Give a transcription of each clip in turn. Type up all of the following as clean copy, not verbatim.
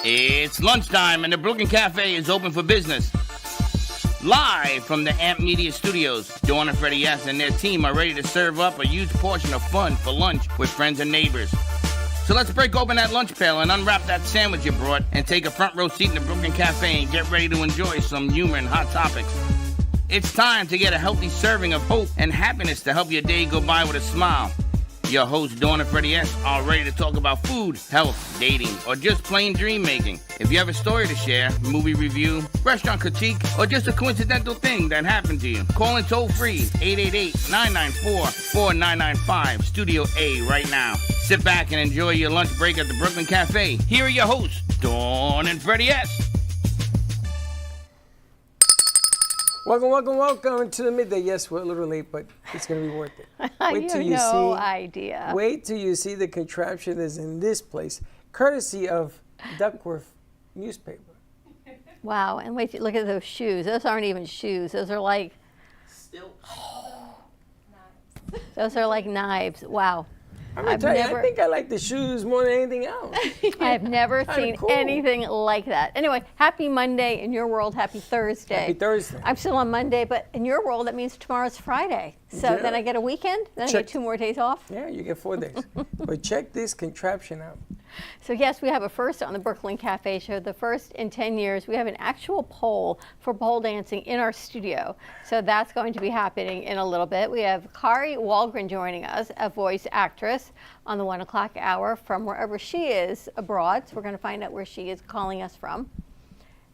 It's lunchtime and the Brooklyn Cafe is open for business. Live from the AMP Media Studios, Dawn and Freddie S. and their team are ready to serve up a huge portion of fun for lunch with friends and neighbors. So let's break open that lunch pail and unwrap that sandwich you brought and take a front row seat in the Brooklyn Cafe and get ready to enjoy some humor and hot topics. It's time to get a healthy serving of hope and happiness to help your day go by with a smile. Your hosts, Dawn and Freddie S., are ready to talk about food, health, dating, or just plain dream making. If you have a story to share, movie review, restaurant critique, or just a coincidental thing that happened to you, call in toll free 888-994-4995, Studio A right now. Sit back and enjoy your lunch break at the Brooklyn Cafe. Here are your hosts, Dawn and Freddie S. Welcome to the midday. Yes, we're a little late, but it's going to be worth it. Wait till you no idea. Wait till you see the contraption that's in this place, courtesy of Duckworth newspaper. Wow, and wait, look at those shoes. Those aren't even shoes. Those are like... Those are like knives. Wow. I'm going to tell you, I think I like the shoes more than anything else. I've never seen anything like that. Anyway, happy Monday. In your world, happy Thursday. Happy Thursday. I'm still on Monday, but in your world, that means tomorrow's Friday. So then I get a weekend? Then I get 2 more days off? Yeah, you get 4 days. But check this contraption out. So yes, we have a first on the Brooklyn Cafe Show. The first in 10 years. We have an actual pole for pole dancing in our studio. So that's going to be happening in a little bit. We have Kari Walgren joining us, a voice actress, on the 1 o'clock hour from wherever she is abroad. So we're going to find out where she is calling us from.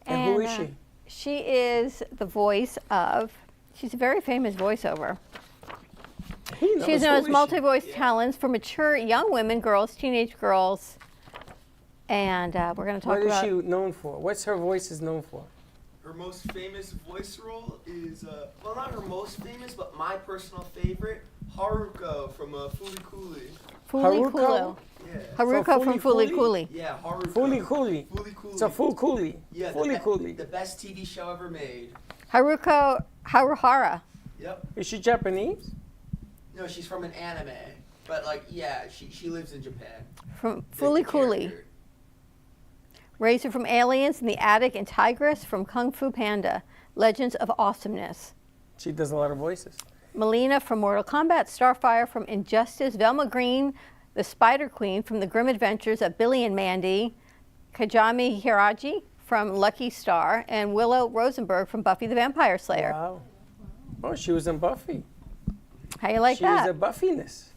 And who is she? She is the voice of, she's a very famous voiceover. She's known as multi-voice talents for mature young women, girls, teenage girls. And we're going to talk about... What is she known for? What's her voice is known for? Her most famous voice role is, well, not her most famous, but my personal favorite, Haruko from Fooly Cooley. Fooly Cooley. Yeah. Haruko from Fooly Cooley. Yeah, Haruko. Fooly Cooley. Fooly Cooley. So Fooly Cooley. Yeah, Fooly Cooley. The best TV show ever made. Haruko Haruhara. Yep. Is she Japanese? No, she's from an anime. But, like, yeah, she lives in Japan. From Fooly Cooley. Razor from Aliens in the Attic and Tigress from Kung Fu Panda. Legends of Awesomeness. She does a lot of voices. Melina from Mortal Kombat. Starfire from Injustice. Velma Green, the Spider Queen from The Grim Adventures of Billy and Mandy. Kajami Hiraji from Lucky Star. And Willow Rosenberg from Buffy the Vampire Slayer. Wow. Oh, she was in Buffy. How you like that? She was a Buffiness.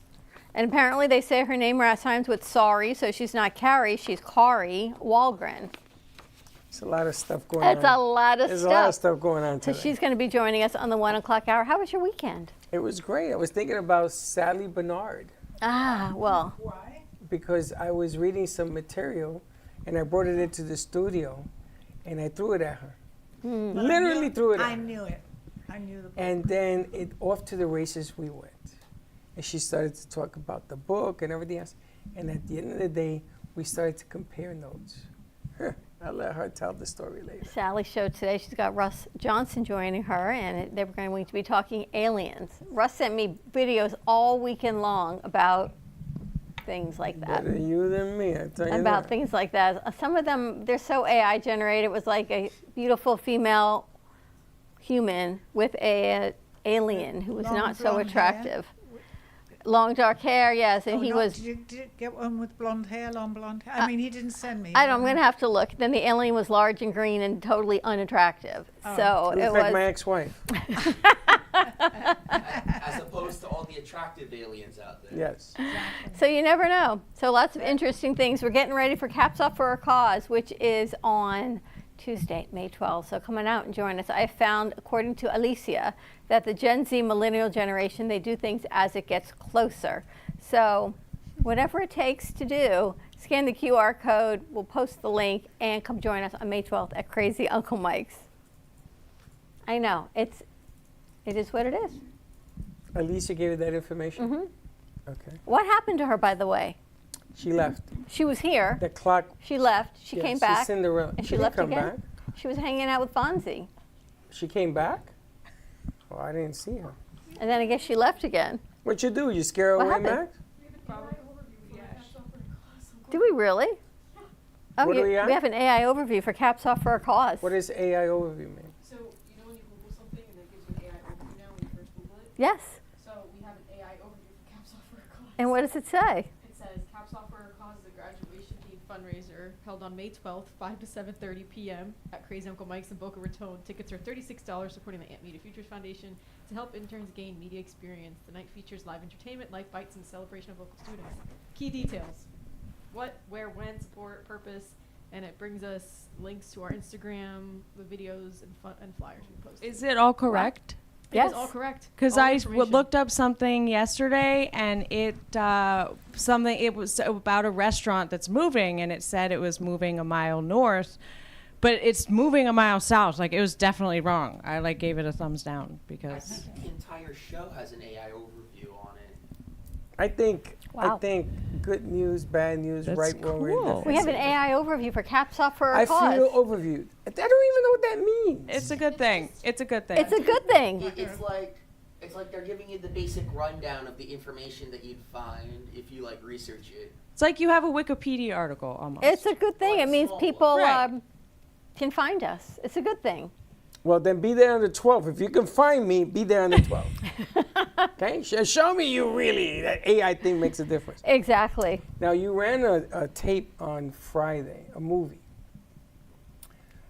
And apparently they say her name times with sorry, so she's not Carrie, she's Kari Walgren. There's a lot of stuff going on. It's a lot of There's stuff. a lot of stuff going on today. So she's going to be joining us on the 1 o'clock hour. How was your weekend? It was great. I was thinking about Sally Bernard. Ah, well. Why? Because I was reading some material, and I brought it into the studio, and I threw it at her. Literally threw it at her. I knew it. I knew the book. And then off to the races we went. And she started to talk about the book and everything else. And at the end of the day, we started to compare notes. I'll let her tell the story later. Sally's show today, she's got Russ Johnson joining her, and they were going to be talking aliens. Russ sent me videos all weekend long about things like that. Better you than me, I tell you About that. things like that. Some of them, they're so AI generated. It was like a beautiful female human with a alien who was not so attractive. Long dark hair, yes, and he was. Did you get one with blonde hair, long blonde hair? I mean, he didn't send me. I'm going to have to look. Then the alien was large and green and totally unattractive. So You it look like was. my ex-wife. As opposed to all the attractive aliens out there. Yes. So you never know. So lots of interesting things. We're getting ready for Caps Up for a Cause, which is on Tuesday, May 12th. So come on out and join us. I found, according to Alicia, that the Gen Z millennial generation, they do things as it gets closer. So whatever it takes to do, scan the QR code, we'll post the link, and come join us on May 12th at Crazy Uncle Mike's. I know, it is what it is. Alicia gave you that information? Mm-hmm. Okay. What happened to her, by the way? She left. She was here. The clock. She left. She came back. She's Cinderella. And she didn't left come again. back. She was hanging out with Fonzie. She came back? Oh, I didn't see her. And then I guess she left again. What'd you do? You scare her What away, happened? Max? Do we really? Oh, What do we got? have an AI overview for Caps Off for a Cause. What is AI overview mean? So, you know when you Google something and it gives you an AI overview now when you first Google it? Yes. So we have an AI overview for Caps Off for a Cause. And what does it say? It says Caps Off for a Cause is a graduation-themed fundraiser held on May 12th, 5 to 7:30 p.m. at Crazy Uncle Mike's in Boca Raton. Tickets are $36, supporting the Amp Media Futures Foundation to help interns gain media experience. The night features live entertainment, life bites, and celebration of local students. Key details: what, where, when, support, purpose, and it brings us links to our Instagram, the videos, and flyers we post. Is it all correct? Yes. It's all correct. Because All I information. looked up something yesterday, and it was about a restaurant that's moving, and it said it was moving a mile north, but it's moving a mile south. Like, it was definitely wrong. I gave it a thumbs down I because think the entire show has an AI overview on it. I think Wow. good news, bad news, That's right, wrong, or cool. indifferent. We have an AI overview for Caps Off for a I Cause. feel overviewed. I don't even know what that means. it's a good thing. It's a good thing. It's a good thing. It's like they're giving you the basic rundown of the information that you'd find if you research it. It's like you have a Wikipedia article almost. It's a good thing. Like It means small people Right. can find us. It's a good thing. Well, then be there on the 12th. If you can find me, be there on the 12th. Okay? Show me you really, that AI thing makes a difference. Exactly. Now, you ran a tape on Friday, a movie.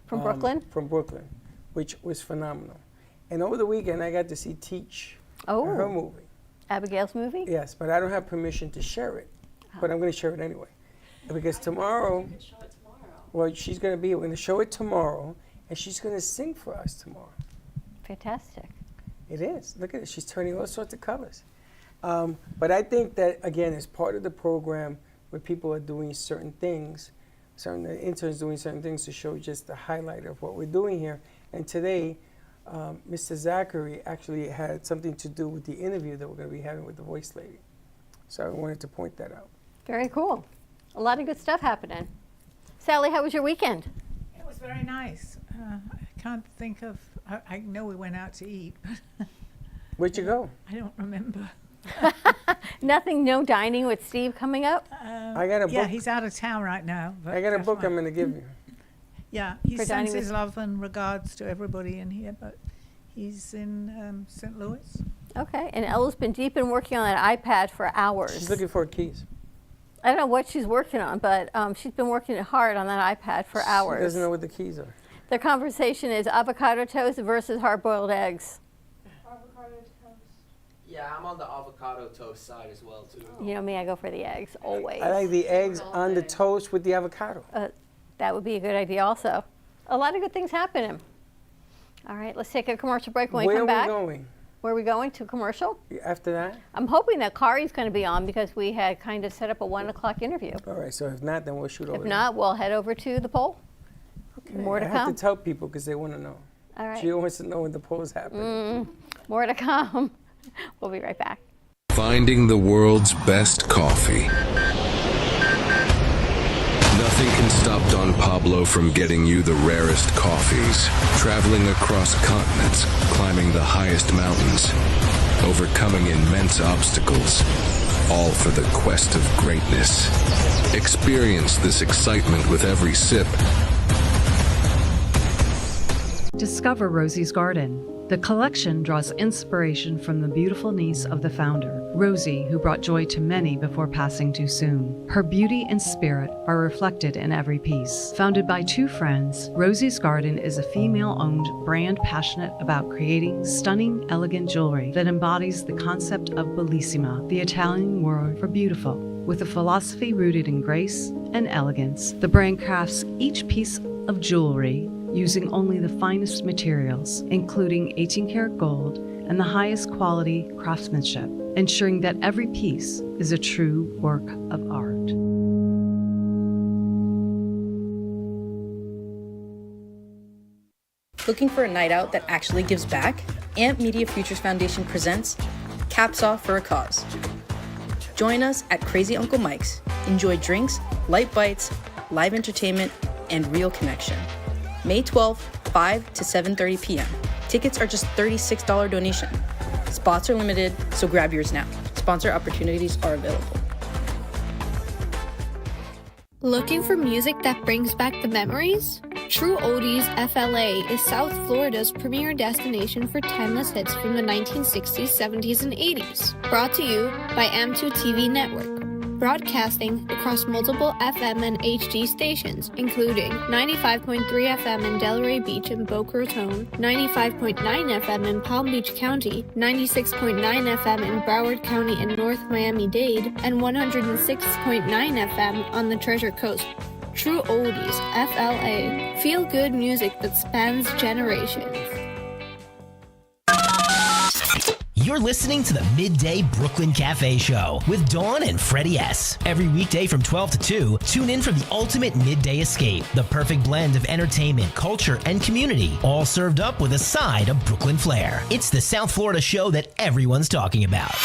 From Brooklyn? From Brooklyn, which was phenomenal. And over the weekend, I got to see Teach, her Oh, movie. Abigail's movie? Yes, but I don't have permission to share it. But I'm going to share it anyway. Because tomorrow, You could show it tomorrow. well, she's going to be, we're going to show it tomorrow, and she's going to sing for us tomorrow. Fantastic. It is. Look at it. She's turning all sorts of colors. But I think that, again, as part of the program where people are doing certain things, certain interns doing certain things to show just the highlight of what we're doing here. And today, Mr. Zachary actually had something to do with the interview that we're going to be having with the voice lady. So I wanted to point that out. Very cool. A lot of good stuff happening. Sally, how was your weekend? It was very nice. I can't think of. I know we went out to eat, but Where'd you go? I don't remember. Nothing, no dining with Steve coming up? I got a Yeah, book. he's out of town right now. But I got a that's book fine. I'm going to give you. Yeah, he For dining sends his with- love and regards to everybody in here, but he's in St. Louis. Okay. And Ella's been deep in working on that iPad for hours. She's looking for keys. I don't know what she's working on, but she's been working hard on that iPad for hours. She doesn't know what the keys are. The conversation is avocado toast versus hard-boiled eggs. Avocado toast. Yeah, I'm on the avocado toast side as well too. You know me, I go for the eggs, always. I like the eggs all on the day. toast with the avocado. That would be a good idea also. A lot of good things happening. All right, let's take a commercial break when we Where come are back. we going? Where are we going? To commercial? After that? I'm hoping that Kari's going to be on because we had kind of set up a 1 o'clock interview. All right, so if not, then we'll shoot over If there. not, we'll head over to the poll. Okay, more to I have come. to tell people because they want to know. All right, She wants to know when the poll's happening. more to come. We'll be right back. Finding the world's best coffee. Nothing can stop Don Pablo from getting you the rarest coffees. Traveling across continents, climbing the highest mountains, overcoming immense obstacles. All for the quest of greatness. Experience this excitement with every sip. Discover Rosie's Garden. The collection draws inspiration from the beautiful niece of the founder, Rosie, who brought joy to many before passing too soon. Her beauty and spirit are reflected in every piece. Founded by two friends, Rosie's Garden is a female-owned brand passionate about creating stunning, elegant jewelry that embodies the concept of bellissima, the Italian word for beautiful. With a philosophy rooted in grace and elegance, the brand crafts each piece of jewelry using only the finest materials, including 18-karat gold and the highest quality craftsmanship, ensuring that every piece is a true work of art. Looking for a night out that actually gives back? Amp Media Futures Foundation presents Caps Off for a Cause. Join us at Crazy Uncle Mike's. Enjoy drinks, light bites, live entertainment, and real connection. May 12th, 5 to 7:30 p.m. Tickets are just $36 donation. Spots are limited, so grab yours now. Sponsor opportunities are available. Looking for music that brings back the memories? True Oldies FLA is South Florida's premier destination for timeless hits from the 1960s, 70s, and 80s. Brought to you by M2 TV Network. Broadcasting across multiple FM and HD stations, including 95.3 FM in Delray Beach and Boca Raton, 95.9 FM in Palm Beach County, 96.9 FM in Broward County and North Miami-Dade, and 106.9 FM on the Treasure Coast. True Oldies, FLA. Feel good music that spans generations. You're listening to the Midday Brooklyn Cafe Show with Dawn and Freddie S. Every weekday from 12 to 2, tune in for the ultimate midday escape. The perfect blend of entertainment, culture, and community, all served up with a side of Brooklyn flair. It's the South Florida show that everyone's talking about.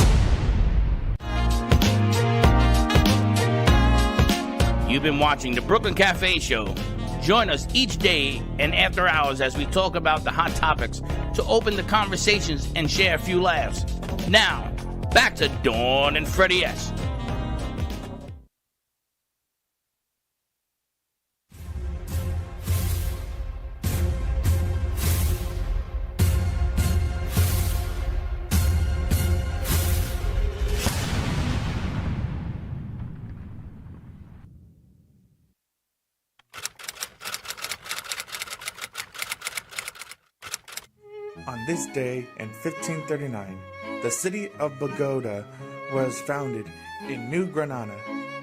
You've been watching the Brooklyn Cafe Show. Join us each day and after hours as we talk about the hot topics to open the conversations and share a few laughs. Now, back to Dawn and Freddie S. On this day in 1539, the city of Bogota was founded in New Granada,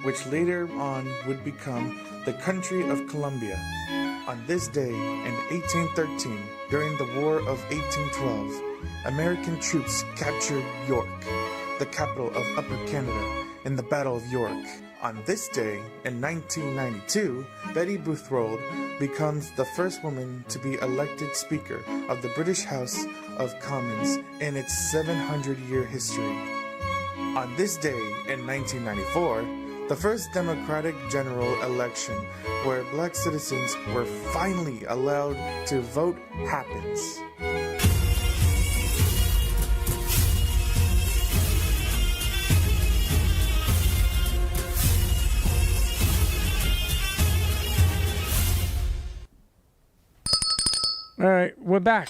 which later on would become the country of Colombia. On this day in 1813, during the War of 1812, American troops captured York, the capital of Upper Canada, in the Battle of York. On this day, in 1992, Betty Boothroyd becomes the first woman to be elected Speaker of the British House of Commons in its 700-year history. On this day, in 1994, the first Democratic general election where black citizens were finally allowed to vote happens. All right, we're back.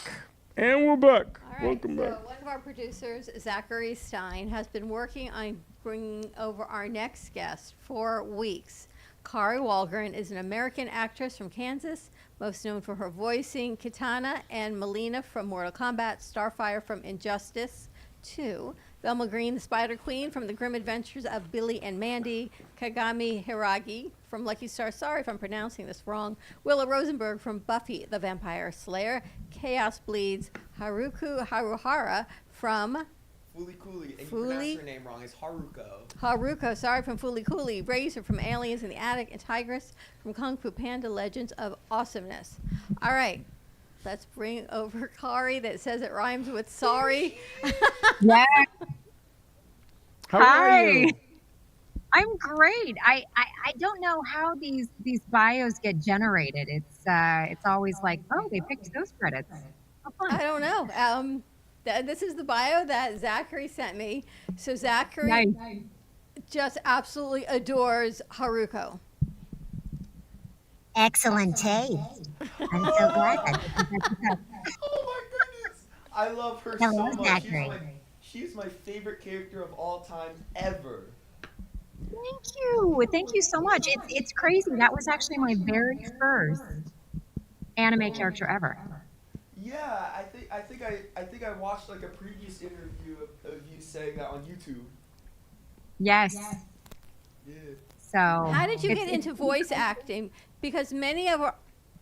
And we're back. All right, Welcome back. So one of our producers, Zachary Stein, has been working on bringing over our next guest for weeks. Kari Walgren is an American actress from Kansas, most known for her voicing Kitana and Melina from Mortal Kombat, Starfire from Injustice 2, Velma Green, the Spider Queen from The Grim Adventures of Billy and Mandy, Kagami Hiragi from Lucky Star, sorry if I'm pronouncing this wrong, Willa Rosenberg from Buffy the Vampire Slayer, Chaos Bleeds, Haruko Haruhara from Fooly Cooley, and you pronounce her name wrong. It's Haruko. Haruko, sorry, from Fooly Cooley, Razor from Aliens in the Attic, and Tigress from Kung Fu Panda Legends of Awesomeness. All right. Let's bring over Kari that says it rhymes with sorry. Yeah. How are you? I'm great. I don't know how these bios get generated. It's always like, oh, they picked those credits. How fun. I don't know. This is the bio that Zachary sent me. So Zachary just absolutely adores Haruko. Excellent taste. I'm so glad that. Oh my goodness! I love her Hello, so much. Zachary. She's my favorite character of all time ever. Thank you so much. It's crazy. That was actually my very first anime character ever. Yeah, I think I watched like a previous interview of you saying that on YouTube. Yes. Yeah. So. How did you get into voice acting? Because many of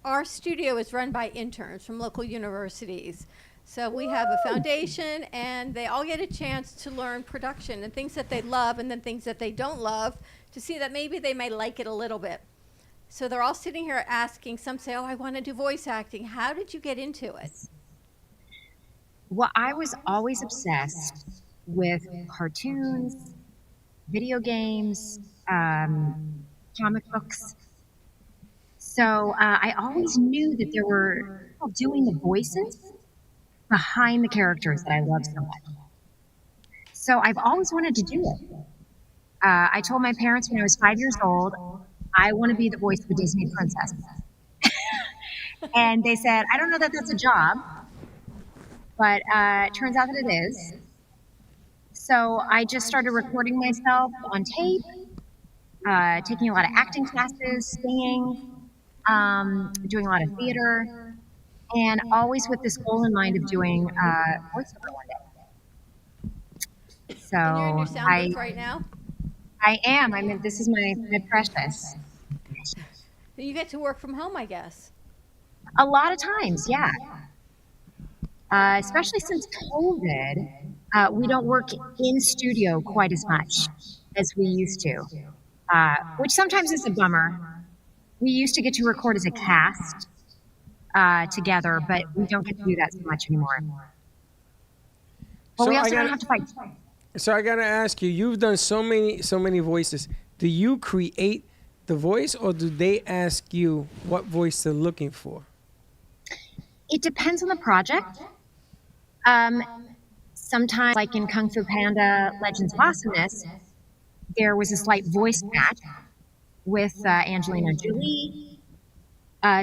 our studio is run by interns from local universities. So we have a foundation, and they all get a chance to learn production and things that they love and then things that they don't love to see that maybe they may like it a little bit. So they're all sitting here asking, some say, oh, I want to do voice acting. How did you get into it? Well, I was always obsessed with cartoons, video games, comic books. So I always knew that there were people doing the voices behind the characters that I love so much. So I've always wanted to do it. I told my parents when I was 5 years old, I want to be the voice of a Disney princess. And they said, I don't know that that's a job, but it turns out that it is. So I just started recording myself on tape, taking a lot of acting classes, singing, doing a lot of theater, and always with this goal in mind of doing voiceover one day. So And you're in your sound booth right now? I am. I mean, this is my precious. You get to work from home, I guess. A lot of times, yeah. Especially since COVID, we don't work in studio quite as much as we used to, which sometimes is a bummer. We used to get to record as a cast together, but we don't get to do that so much anymore. But So we I also don't gotta- have to fight. So I gotta ask you, you've done so many voices. Do you create the voice, or do they ask you what voice they're looking for? It depends on the project. Sometimes, like in Kung Fu Panda Legends of Awesomeness, there was a slight voice match with Angelina Jolie.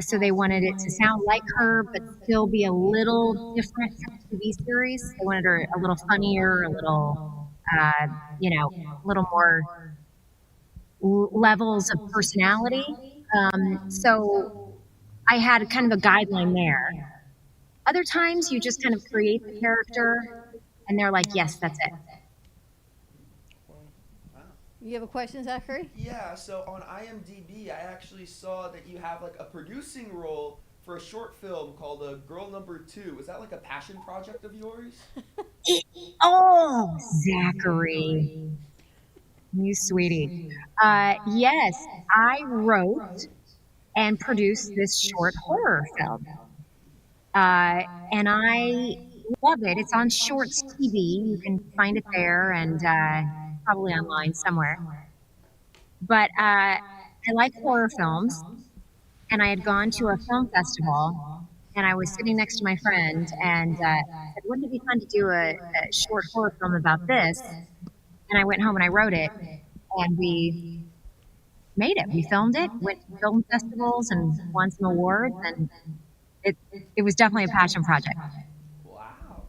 So they wanted it to sound like her, but still be a little different from the TV series. They wanted her a little funnier, a little, a little more levels of personality. So I had kind of a guideline there. Other times you just kind of create the character and they're like, yes, that's it. You have a question, Zachary? Yeah, so on IMDb, I actually saw that you have like a producing role for a short film called Girl Number 2. Is that like a passion project of yours? Oh, Zachary. You sweetie. Yes, I wrote and produced this short horror film. And I love it. It's on Shorts TV. You can find it there and probably online somewhere. But I like horror films, and I had gone to a film festival, and I was sitting next to my friend, and said, wouldn't it be fun to do a short horror film about this? And I went home and I wrote it, and we made it. We filmed it, went to film festivals, and won some awards, and it was definitely a passion project. Wow.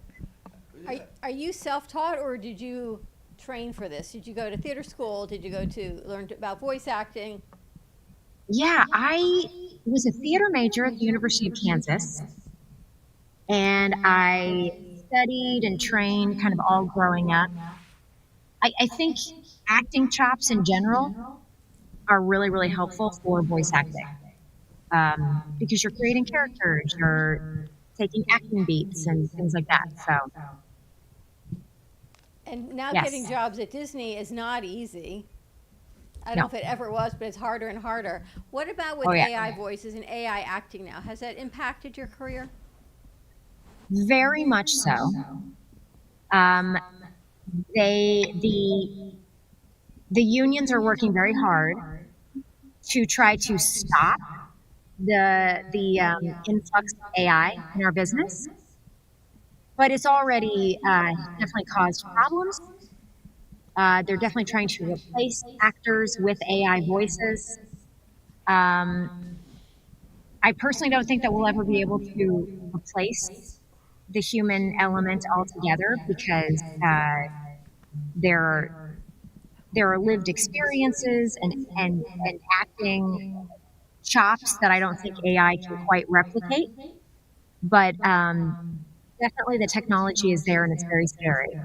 Are you self-taught, or did you train for this? Did you go to theater school? Did you go to learn about voice acting? Yeah, I was a theater major at the University of Kansas, and I studied and trained kind of all growing up. I think acting chops in general are really, really helpful for voice acting. Because you're creating characters, you're taking acting beats and things like that. So, And now yes. getting jobs at Disney is not easy. I don't know if it ever was, but it's harder and harder. What about with AI voices and AI acting now? Has that impacted your career? Very much so. The unions are working very hard to try to stop the influx of AI in our business, but it's already definitely caused problems. They're definitely trying to replace actors with AI voices. I personally don't think that we'll ever be able to replace the human element altogether, because there are lived experiences and acting chops that I don't think AI can quite replicate. But definitely the technology is there, and it's very scary.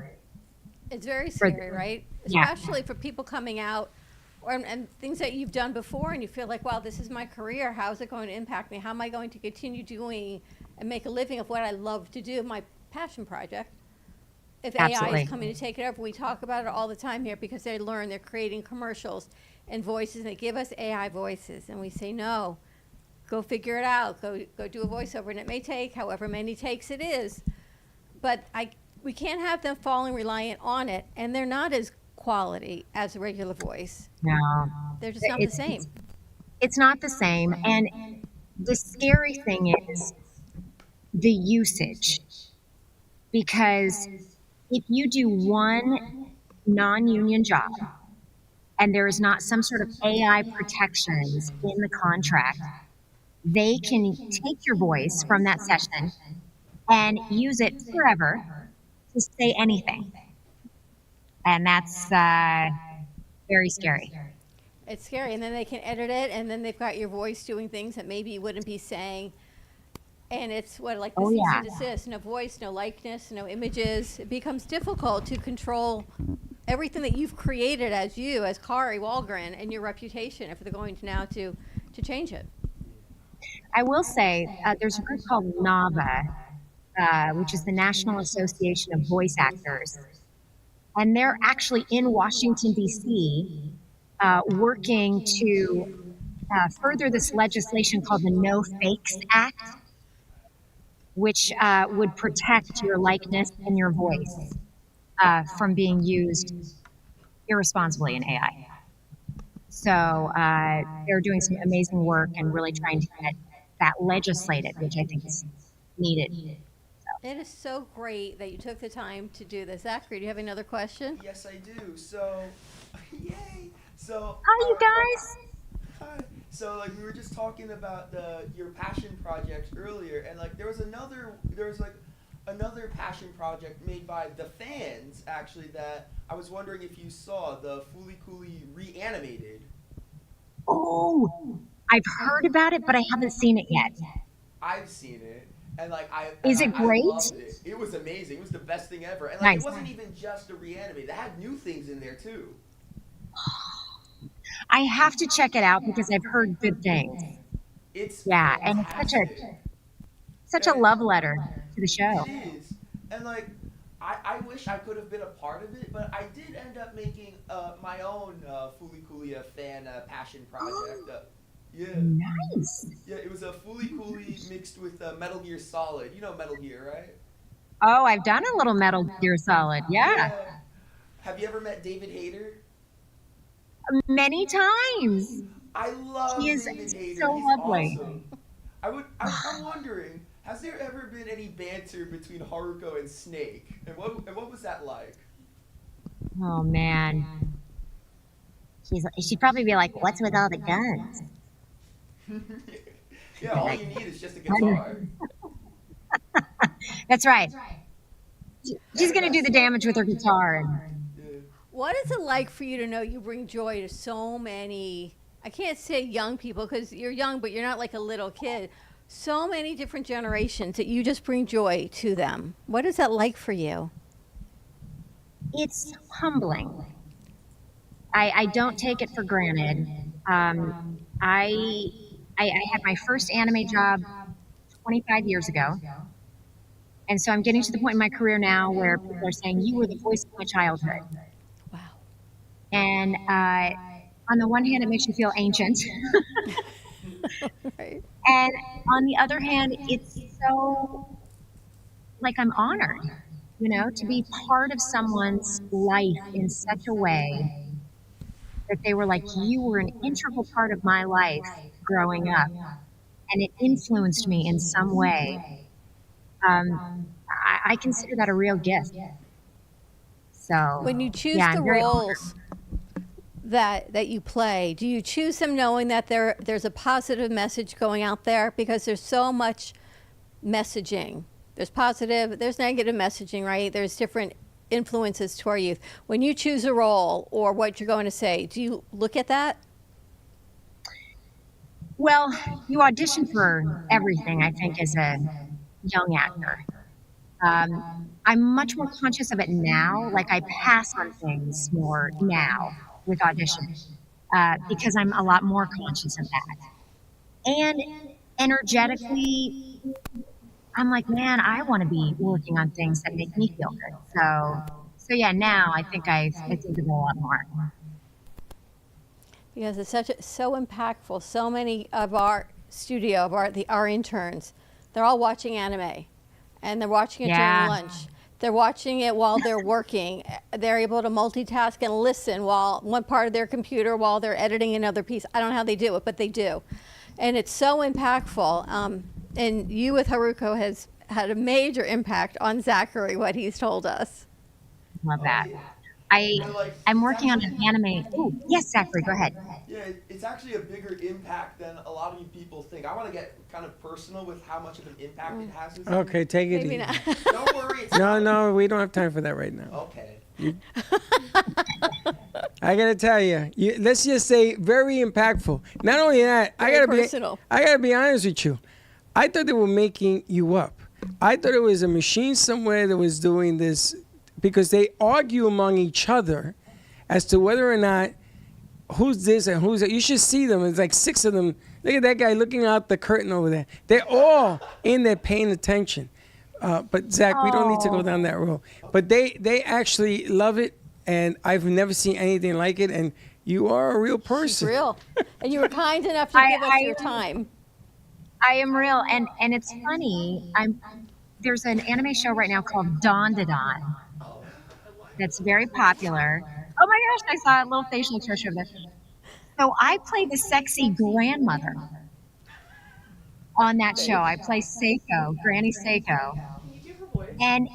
It's very scary, right? Yeah. Especially for people coming out and things that you've done before, and you feel like, wow, this is my career. How is it going to impact me? How am I going to continue doing and make a living of what I love to do, my passion project? If AI is coming to take it over, we talk about it all the time here, because they learn, they're creating commercials and voices, and they give us AI voices, and we say, no, go figure it out, go do a voiceover, and it may take however many takes it is, but we can't have them falling reliant on it, and they're not as quality as a regular voice. No. They're just not the same. It's not the same, and the scary thing is the usage, because if you do one non-union job and there is not some sort of AI protections in the contract, they can take your voice from that session and use it forever to say anything. And that's very scary. It's scary, and then they can edit it, and then they've got your voice doing things that maybe you wouldn't be saying. And it's like the cease and desist, no voice, no likeness, no images. It becomes difficult to control everything that you've created as you, as Kari Walgren, and your reputation if they're going to now to change it. I will say there's a group called NAVA, which is the National Association of Voice Actors. And they're actually in Washington, D.C., working to further this legislation called the No Fakes Act, which would protect your likeness and your voice from being used irresponsibly in AI. So they're doing some amazing work and really trying to get that legislated, which I think is needed. It is so great that you took the time to do this. Zachary, do you have another question? Yes, I do. So, yay! So, hi, you guys. Hi. So, like, we were just talking about your passion project earlier, and like, there was another passion project made by the fans actually that I was wondering if you saw, the Fooly Cooly Reanimated. Oh, I've heard about it, but I haven't seen it yet. I've seen it. And like Is it great? I loved it. It was amazing. It was the best thing ever. And like It wasn't even just a reanimate. It had new things in there too. I have to check it out because I've heard good things. It's and it's such a love letter to the show. It is. And like I wish I could have been a part of it, but I did end up making my own Fooly Cooly fan passion project. Yeah. Nice. Yeah, it was a Fooly Cooly mixed with Metal Gear Solid. You know Metal Gear, right? Oh, I've done a little Metal Gear Solid. Yeah. Have you ever met David Hayter? Many times. I love David Hayter. So He's lovely. Awesome. I'm wondering, has there ever been any banter between Haruko and Snake? And what was that like? Oh man. She'd probably be like, "What's with all the guns?" Yeah, all you need is just a guitar. That's right. She's gonna do the damage with her guitar. What is it like for you to know you bring joy to so many, I can't say young people because you're young, but you're not like a little kid. So many different generations that you just bring joy to them. What is that like for you? It's humbling. I don't take it for granted. I had my first anime job 25 years ago. And so I'm getting to the point in my career now where people are saying, you were the voice of my childhood. Wow. And on the one hand, it makes you feel ancient. Right. And on the other hand, it's so, like, I'm honored, to be part of someone's life in such a way that they were like, you were an integral part of my life growing up, and it influenced me in some way. I consider that a real gift. So when you choose the roles that you play, do you choose them knowing that there's a positive message going out there? Because there's so much messaging. There's positive, there's negative messaging, right? There's different influences to our youth. When you choose a role or what you're going to say, do you look at that? Well, you audition for everything, I think, as a young actor. I'm much more conscious of it now. Like, I pass on things more now with auditions because I'm a lot more conscious of that. And energetically, I'm like, man, I want to be working on things that make me feel good. So yeah, now I think I think of it a lot more. Because it's so impactful. So many of our studio, of our interns, they're all watching anime, and they're watching it during lunch. They're watching it while they're working. They're able to multitask and listen while one part of their computer while they're editing another piece. I don't know how they do it, but they do, and it's so impactful. And you with Haruko has had a major impact on Zachary, what he's told us. Love that. But like, I'm it's working on an actually anime. Oh, yes, Zachary, go ahead. yeah, it's actually a bigger impact than a lot of you people think. I want to get kind of personal with how much of an impact it has. With Okay, take it Maybe easy. not. Don't worry. It's No, we don't have time for that right now. Okay. I gotta tell you, let's just say very impactful. Not only that, Very personal. I gotta be honest with you. I thought they were making you up. I thought it was a machine somewhere that was doing this because they argue among each other as to whether or not who's this and who's that. You should see them. It's like 6 of them. Look at that guy looking out the curtain over there. They're all in there paying attention. But Zach, we don't need to go down that road. But they actually love it, and I've never seen anything like it. And you are a real person. She's real. And you were kind enough to give us your time. I am real, and it's funny. There's an anime show right now called Dawn to Dawn that's very popular. Oh my gosh, I saw a little facial expression of this. So I play the sexy grandmother on that show. I play Seiko, Granny Seiko. And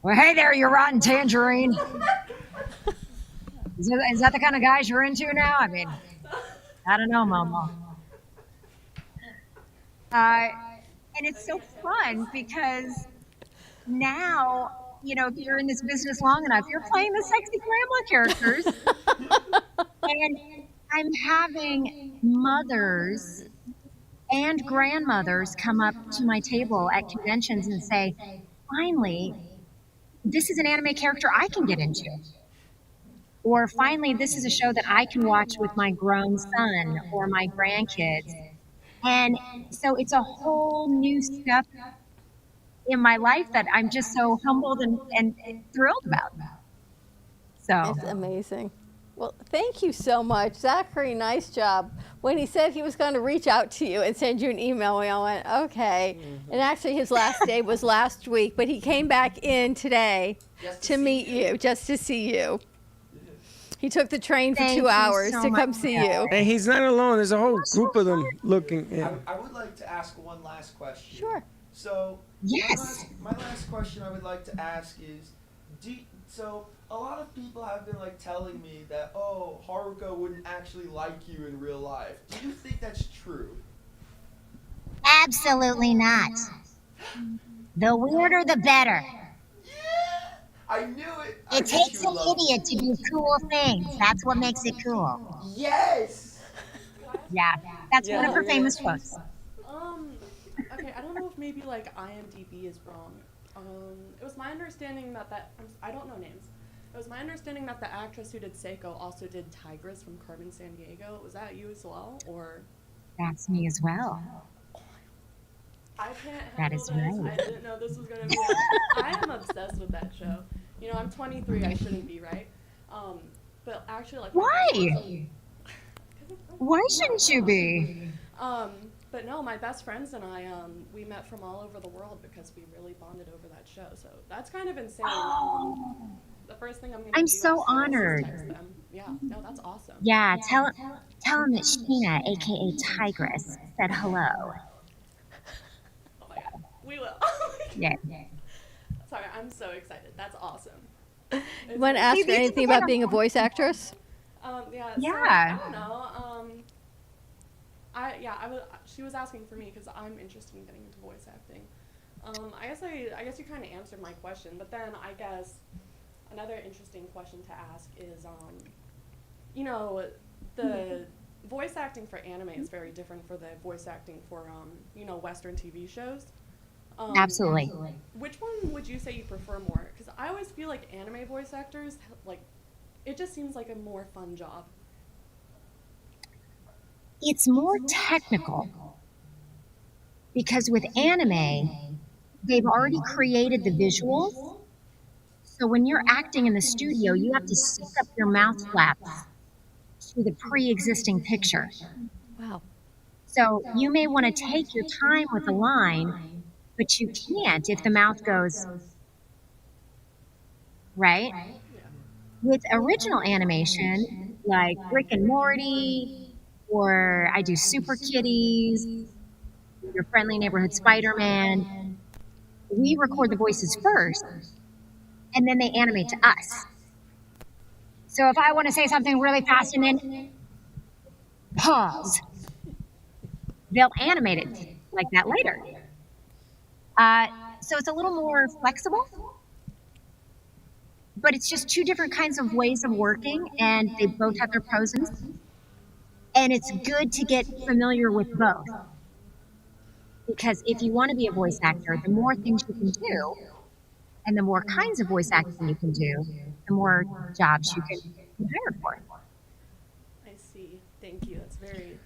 well, hey there, you rotten tangerine. Is that the kind of guys you're into now? I mean, I don't know, Momo. And it's so fun because now, if you're in this business long enough, you're playing the sexy grandma characters. And I'm having mothers and grandmothers come up to my table at conventions and say, finally, this is an anime character I can get into. Or finally, this is a show that I can watch with my grown son or my grandkids. And so it's a whole new step in my life that I'm just so humbled and thrilled about. So It's amazing. Well, thank you so much. Zachary, nice job. When he said he was going to reach out to you and send you an email, we all went, okay. And actually his last day was last week, but he came back in today to meet you, just to see you. He took the train for Thank 2 you hours so to come much, see Dad. you. And he's not alone. There's a whole group of them looking. Yeah. I would like to ask one last question. Sure. So Yes. my last question I would like to ask is, so a lot of people have been like telling me that, oh, Haruko wouldn't actually like you in real life. Do you think that's true? absolutely not. The weirder, the better. I knew it. It takes an idiot to do cool things. That's what makes it cool. Yes. Yeah, that's one of her famous quotes. Okay, I don't know if maybe like IMDb is wrong. It was my understanding that I don't know names. It was my understanding that the actress who did Seiko also did Tigress from Carmen Sandiego. Was that you as well, or? That's me as well. I can't That handle is this. right. I didn't know this was gonna be. I am obsessed with that show. I'm 23. I shouldn't be, right? But actually, like. Why? Why shouldn't you be? But no, my best friends and I, we met from all over the world because we really bonded over that show. So that's kind of insane. The first thing I'm gonna I'm do so after this is honored. text them. Yeah, no, that's awesome. Yeah, tell him that Sheena, aka Tigress, said hello. Oh my god, we will. Yeah. Sorry, I'm so excited. That's awesome. You want to ask her anything about being a voice actress? Yeah. Yeah. So, I don't know. She was asking for me because I'm interested in getting into voice acting. I guess you kind of answered my question, but then I guess another interesting question to ask is, the voice acting for anime is very different for the voice acting for Western TV shows. Absolutely. Which one would you say you prefer more? Because I always feel like anime voice actors, like, it just seems like a more fun job. It's more technical because with anime, they've already created the visuals. So when you're acting in the studio, you have to sync up your mouth flaps to the pre-existing picture. Wow. So you may want to take your time with a line, but you can't if the mouth goes, right? With original animation, like Rick and Morty, or I do Super Kitties, Your Friendly Neighborhood Spider-Man, we record the voices first, and then they animate to us. So if I want to say something really fast and then pause, they'll animate it like that later. So it's a little more flexible, but it's just two different kinds of ways of working, and they both have their pros and cons. And it's good to get familiar with both. Because if you want to be a voice actor, the more things you can do, and the more kinds of voice acting you can do, the more jobs you can be hired for. I see. Thank you. That's very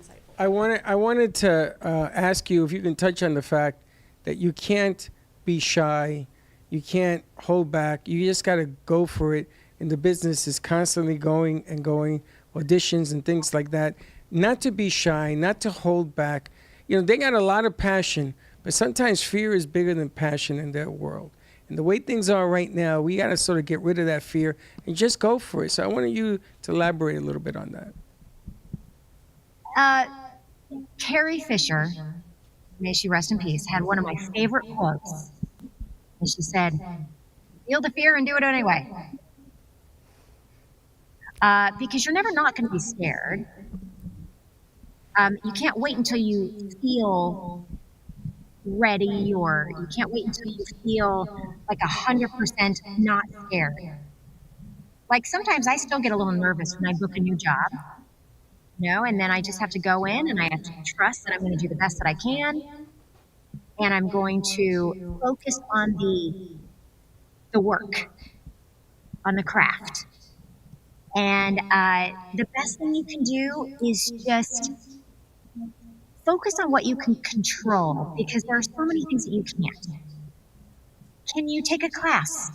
insightful. I wanted to ask you if you can touch on the fact that you can't be shy, you can't hold back, you just got to go for it. And the business is constantly going and going, auditions and things like that. Not to be shy, not to hold back. You know, they got a lot of passion, but sometimes fear is bigger than passion in their world. And the way things are right now, we got to sort of get rid of that fear and just go for it. So I wanted you to elaborate a little bit on that. Carrie Fisher, may she rest in peace, had one of my favorite quotes. And she said, "Feel the fear and do it anyway." Because you're never not going to be scared. You can't wait until you feel ready, or you can't wait until you feel like 100% not scared. Like sometimes I still get a little nervous when I book a new job, you know, and then I just have to go in and I have to trust that I'm going to do the best that I can, and I'm going to focus on the work, on the craft. And the best thing you can do is just focus on what you can control, because there are so many things that you can't. Can you take a class?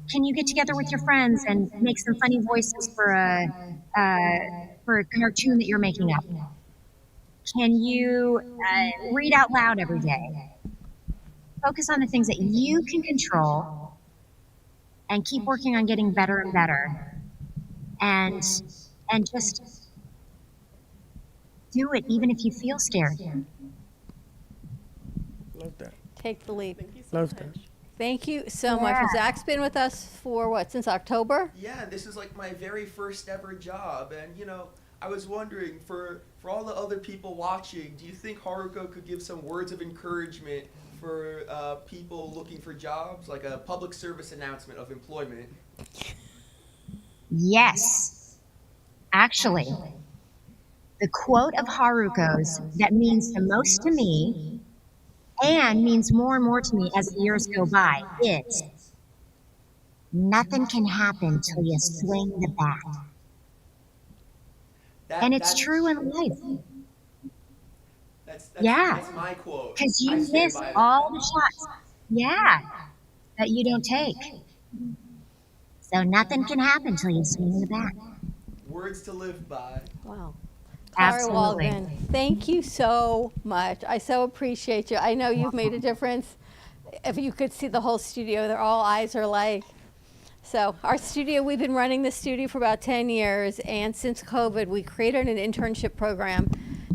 Can you get together with your friends and make some funny voices for a cartoon that you're making up? Can you read out loud every day? Focus on the things that you can control and keep working on getting better and better. And just do it even if you feel scared. Love that. Take the leap. Thank you so Love much. that. Thank you so much. Well, Zach's been with us for what, since October? Yeah, this is like my very first ever job, and you know, I was wondering, for all the other people watching, do you think Haruko could give some words of encouragement for people looking for jobs, like a public service announcement of employment? Yes. Actually, the quote of Haruko's that means the most to me and means more and more to me as the years go by is, "Nothing can happen till you swing the bat." And it's true in life. That's my quote. Because you miss all the shots, that you don't take. So nothing can happen till you swing the bat. Words to live by. Wow. Absolutely. Tara Waldman, thank you so much. I so appreciate you. I know you've made a difference. If you could see the whole studio, they're all eyes are like. So our studio, we've been running the studio for about 10 years, and since COVID, we created an internship program.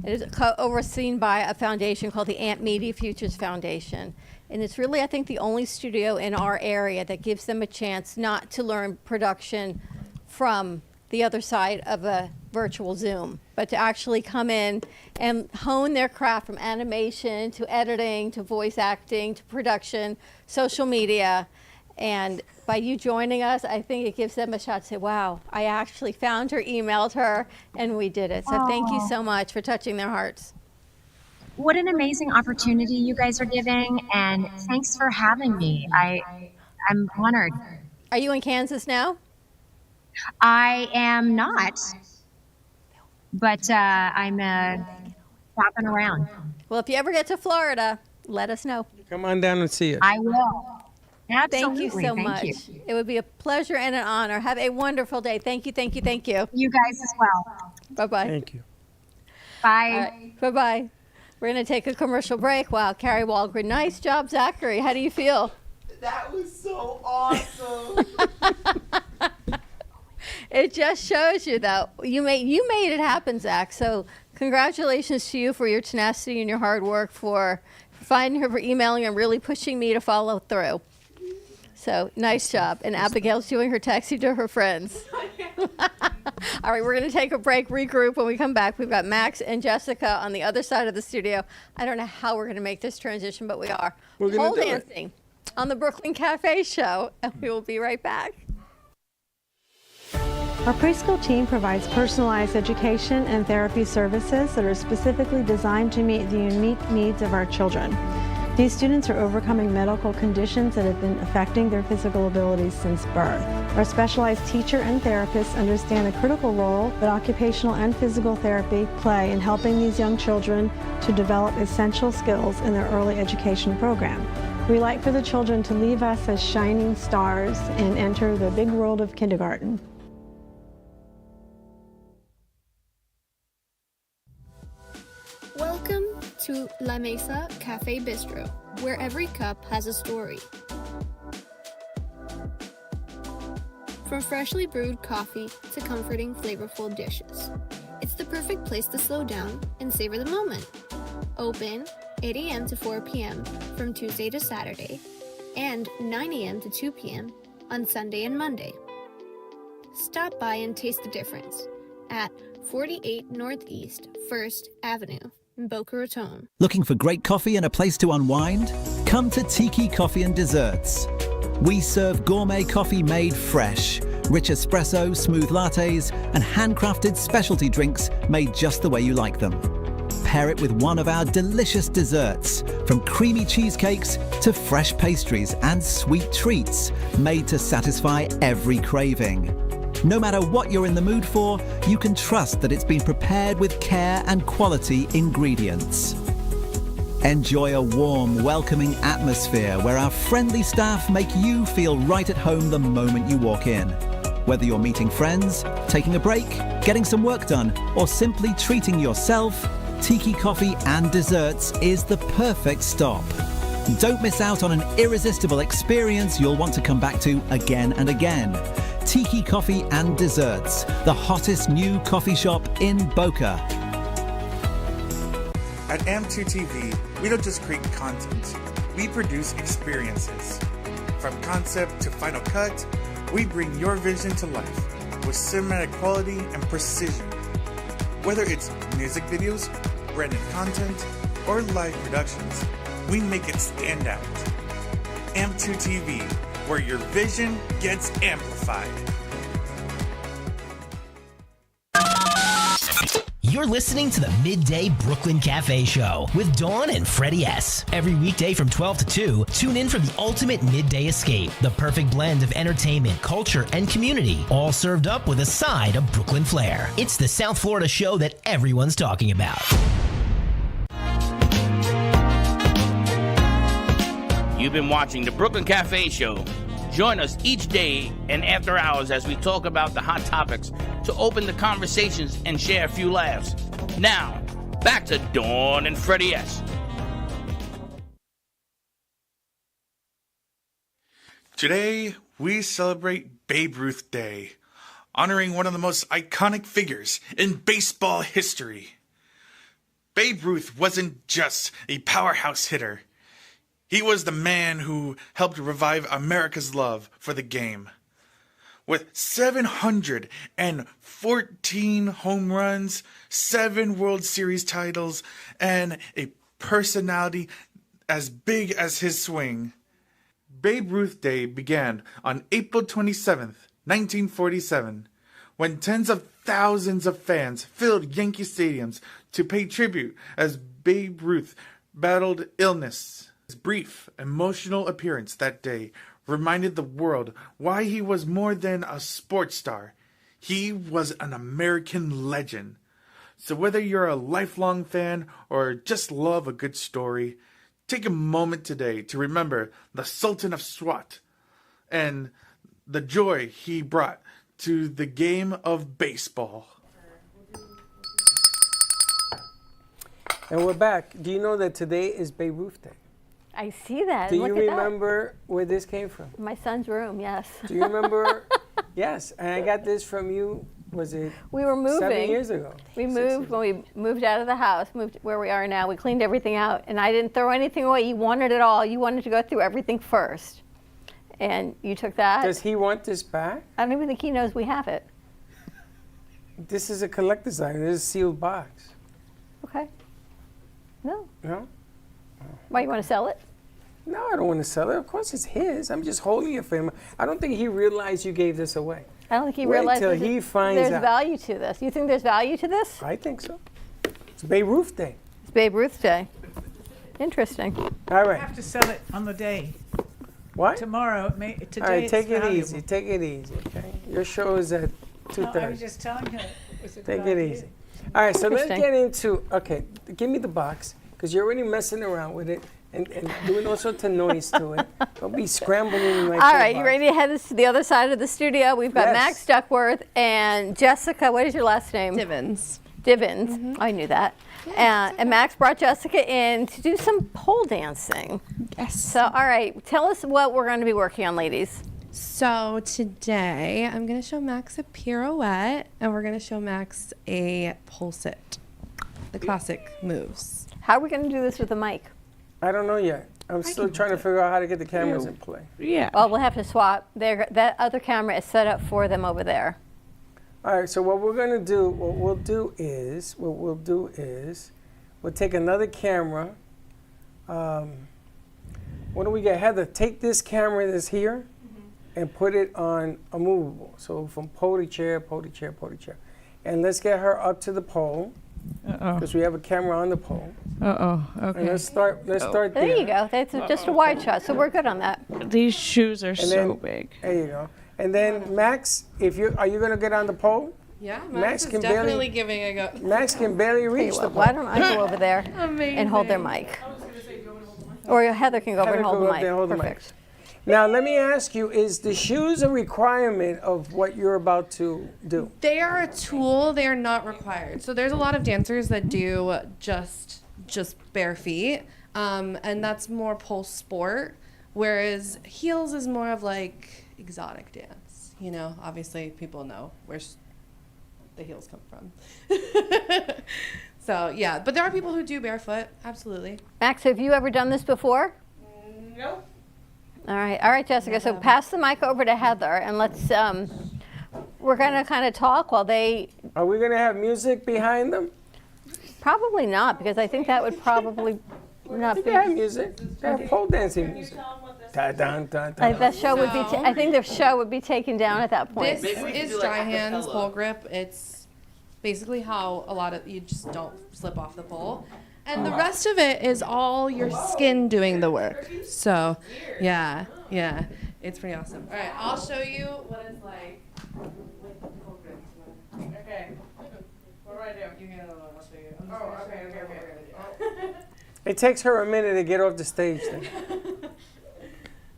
It is overseen by a foundation called the AMP Media Futures Foundation. And it's really, I think, the only studio in our area that gives them a chance not to learn production from the other side of a virtual Zoom, but to actually come in and hone their craft from animation to editing to voice acting to production, social media. And by you joining us, I think it gives them a shot to say, wow, I actually found her, emailed her, and we did it. So thank you so much for touching their hearts. What an amazing opportunity you guys are giving, and thanks for having me. I'm honored. Are you in Kansas now? I am not, but I'm shopping around. Well, if you ever get to Florida, let us know. Come on down and see us. I will. Absolutely. Thank you so much. You. It would be a pleasure and an honor. Have a wonderful day. Thank you, thank you, thank you. You guys as well. Bye-bye. Thank you. Bye. All right, bye-bye. We're going to take a commercial break. Wow, Carrie Walgren. Nice job, Zachary. How do you feel? That was so awesome. It just shows you, though. You made it happen, Zach. So congratulations to you for your tenacity and your hard work, for finding her, for emailing and really pushing me to follow through. So nice job. And Abigail's doing her taxi to her friends. All right, we're going to take a break, regroup. When we come back, we've got Max and Jessica on the other side of the studio. I don't know how we're going to make this transition, but we are. We're going Pole to do dancing on the Brooklyn Cafe Show, and we will be right back. Our preschool team provides personalized education and therapy services that are specifically designed to meet the unique needs of our children. These students are overcoming medical conditions that have been affecting their physical abilities since birth. Our specialized teacher and therapists understand the critical role that occupational and physical therapy play in helping these young children to develop essential skills in their early education program. We like for the children to leave us as shining stars and enter the big world of kindergarten. Welcome to La Mesa Cafe Bistro, where every cup has a story. From freshly brewed coffee to comforting, flavorful dishes, it's the perfect place to slow down and savor the moment. Open 8 a.m. to 4 p.m. from Tuesday to Saturday, and 9 a.m. to 2 p.m. on Sunday and Monday. Stop by and taste the difference at 48 Northeast 1st Avenue in Boca Raton. Looking for great coffee and a place to unwind? Come to Tiki Coffee and Desserts. We serve gourmet coffee made fresh, rich espresso, smooth lattes, and handcrafted specialty drinks made just the way you like them. Pair it with one of our delicious desserts, from creamy cheesecakes to fresh pastries and sweet treats made to satisfy every craving. No matter what you're in the mood for, you can trust that it's been prepared with care and quality ingredients. Enjoy a warm, welcoming atmosphere where our friendly staff make you feel right at home the moment you walk in. Whether you're meeting friends, taking a break, getting some work done, or simply treating yourself, Tiki Coffee and Desserts is the perfect stop. Don't miss out on an irresistible experience you'll want to come back to again and again. Tiki Coffee and Desserts, the hottest new coffee shop in Boca. At AM2TV, we don't just create content, we produce experiences. From concept to final cut, we bring your vision to life with cinematic quality and precision. Whether it's music videos, branded content, or live productions, we make it stand out. AM2TV, where your vision gets amplified. You're listening to the Midday Brooklyn Cafe Show with Dawn and Freddie S. Every weekday from 12 to 2, tune in for the ultimate midday escape. The perfect blend of entertainment, culture, and community, all served up with a side of Brooklyn flair. It's the South Florida show that everyone's talking about. You've been watching the Brooklyn Cafe Show. Join us each day and after hours as we talk about the hot topics to open the conversations and share a few laughs. Now, back to Dawn and Freddie S. Today, we celebrate Babe Ruth Day, honoring one of the most iconic figures in baseball history. Babe Ruth wasn't just a powerhouse hitter. He was the man who helped revive America's love for the game. With 714 home runs, 7 World Series titles, and a personality as big as his swing, Babe Ruth Day began on April 27th, 1947, when tens of thousands of fans filled Yankee stadiums to pay tribute as Babe Ruth battled illness. His brief, emotional appearance that day reminded the world why he was more than a sports star. He was an American legend. So whether you're a lifelong fan or just love a good story, take a moment today to remember the Sultan of Swat and the joy he brought to the game of baseball. And we're back. Do you know that today is Babe Ruth Day? I see that. Do Look you at remember where this came from? My son's room, yes. Do you remember? Yes, and I got this from you, was it We were moving. 7 years ago? We moved when we moved out of the house, moved where we are now. We cleaned everything out, and I didn't throw anything away. You wanted it all. You wanted to go through everything first. and you took that. Does he want this back? I don't even think he knows we have it. This is a collector's item. This is a sealed box. Okay. No. No? Why, you want to sell it? No, I don't want to sell it. Of course it's his. I'm just holding it for him. I don't think he realized you gave this away. I don't think he Wait realized till he finds there's out. value to this. You think there's value to this? I think so. It's Babe Ruth Day. It's Babe Ruth Day. Interesting. All right. I have to sell it on the day. What? Tomorrow. Today All right, it's take it valuable. easy. Take it easy, okay? Your show is at 2:30. No, I was just telling her. It's a Take good it idea. easy. All right, so let's Interesting. get into, okay, give me the box, because you're already messing around with it and doing all sorts of noise to it. Don't be scrambling like All that right, you box. ready to head this to the other side of the studio? We've got Yes. Max Duckworth and Jessica. What is your last name? Divins. Divins. I knew that. And Max brought Jessica in to do some pole dancing. Yes. So, all right, tell us what we're going to be working on, ladies. So today I'm going to show Max a pirouette and we're going to show Max a pole sit. The classic moves. How are we going to do this with the mic? I don't know yet. I'm still trying to figure out how to get the cameras in play. Yeah. Well, we'll have to swap. That other camera is set up for them over there. All right, so what we're going to do, what we'll do is, we'll take another camera. What do we get? Heather, take this camera that's here and put it on a movable. So from pole to chair, pole to chair, pole to chair. And let's get her up to the pole. Because we have a camera on the pole. Okay. And let's start there. There you go. That's just a wide shot, so we're good on that. These shoes are so then- big. There you go. And then Max, are you going to get on the pole? Yeah, Max is can definitely barely- giving a go. Max can barely Tell you reach the what, pole. why don't I go over there and hold their mic? Or Heather can go over Heather and hold go the up mic. there and hold the mic. Perfect. Now, let me ask you, is the shoes a requirement of what you're about to do? They are a tool. They are not required. So there's a lot of dancers that do just bare feet, and that's more pole sport. Whereas heels is more of like exotic dance. You know, obviously people know where the heels come from. So yeah, but there are people who do barefoot. Absolutely. Max, have you ever done this before? Nope. All right, Jessica. So pass the mic over to Heather, and let's. We're gonna kind of talk while they. Are we going to have music behind them? Probably not, because I think that would probably not be. They have music. They have pole dancing music. Dun, dun, dun, dun. That show would be. I think their show would be taken down at that point. This is dry hands pole grip. It's basically how a lot of you just don't slip off the pole. And the rest of it is all your skin doing the work. So, yeah, it's pretty awesome. All right, I'll show you what it's like with the pole grip. Okay. What do I do? You handle it. I'll show you. Oh, okay. It takes her a minute to get off the stage. Then.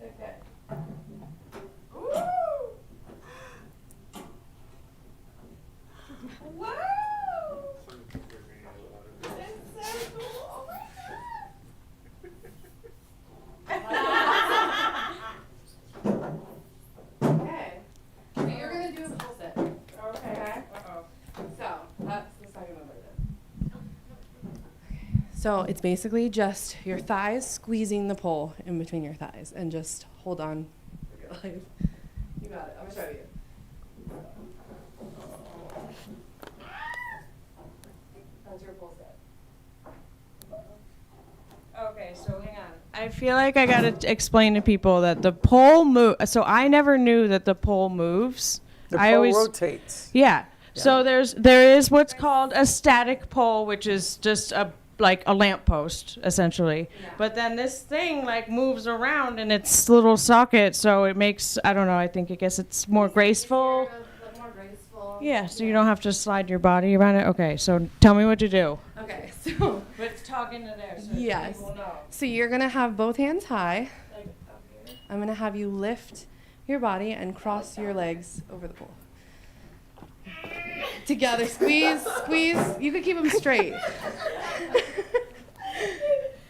Okay. Wow! That's so cool. Okay. So you're gonna do a full set. Okay. So that's the second one I did. So it's basically just your thighs squeezing the pole in between your thighs and just hold on for your life. You got it. I'm gonna show you. That's your pole set. Okay, so hang on. I feel like I gotta explain to people that the pole move. So I never knew that the pole moves. The I pole always rotates. Yeah. So there is what's called a static pole, which is just like a lamppost essentially. Yeah. But then this thing like moves around in its little socket, so it makes, I don't know, I guess it's more graceful. More graceful. Yeah, so you don't have to slide your body around it. Okay, so tell me what to do. Okay, so Let's talk into there so yes. people know. So you're gonna have both hands high. I'm gonna have you lift your body and cross your legs over the pole. Together, squeeze, squeeze. You can keep them straight.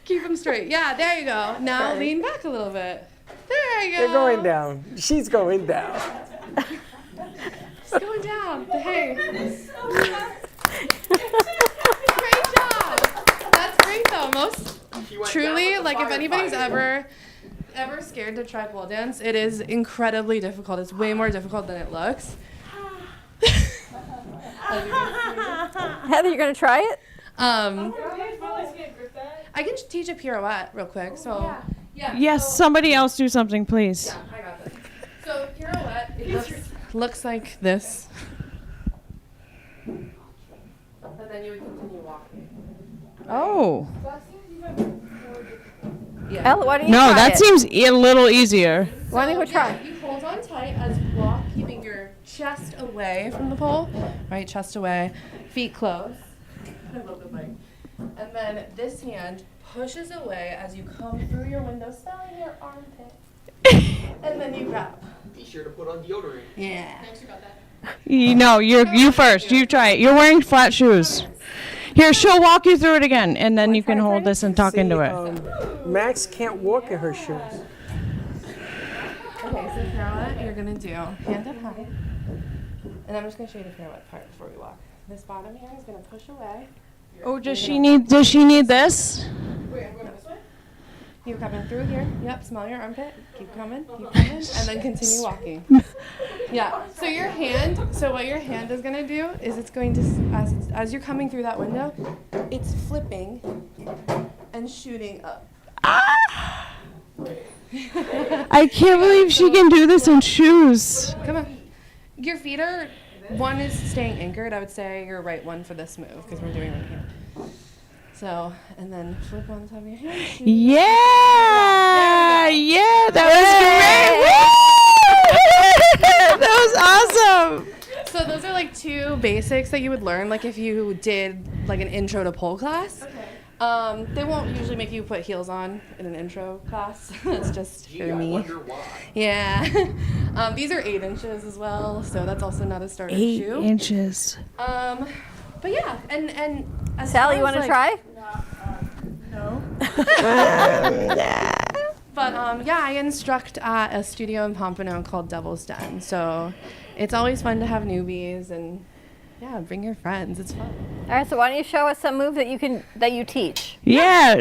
Keep them straight. Yeah, there you go. Now lean back a little bit. There you go. They're going down. She's going down. It's going down. Hey. Great job. That's great though. Truly, like if anybody's ever ever scared to try pole dance, it is incredibly difficult. It's way more difficult than it looks. Heather, you're going to try it? I can teach a pirouette real quick. So, yeah. Yes, somebody else do something, please. Yeah, I got this. So pirouette, it looks like this. And then you would continue walking. Oh. Yeah. Ella, why don't you No, try that it? seems a little easier. Why don't you try? Yeah, you hold on tight as you walk, keeping your chest away from the pole. Right, chest away, feet closed. I love the bike. And then this hand pushes away as you come through your window, styling your armpit. And then you grab. Be sure to put on deodorant. Yeah. Thanks, you got that. You first. You try it. You're wearing flat shoes. Here, she'll walk you through it again, and then you can hold this and talk into it. Max can't walk in her shoes. Okay, so pirouette, you're gonna do hand up high. And I'm just gonna show you the pirouette part before we walk. This bottom hand is gonna push away. Oh, does she need this? Wait, I'm going this way? You're coming through here. Yep, smell your armpit. Keep coming, and then continue walking. Yeah. So your hand. So what your hand is gonna do is it's going to, as you're coming through that window, it's flipping and shooting up. I can't believe she can do this in shoes. Come on. Your feet are. One is staying anchored. I would say your right one for this move because we're doing right here. So, and then flip on the top of your hand. shoot. Yeah, that was great. Woo! That was awesome. So those are like two basics that you would learn, like if you did like an intro to pole class. Okay. They won't usually make you put heels on in an intro class. It's just for me. I wonder why. Yeah. These are 8 inches as well, so that's also not a starter 8 shoe. inches. But yeah, and as Sally, you far want as, to try? No. But yeah, I instruct at a studio in Pompano called Devil's Den. So it's always fun to have newbies and yeah, bring your friends. It's fun. All right, so why don't you show us some move that you teach? Yeah,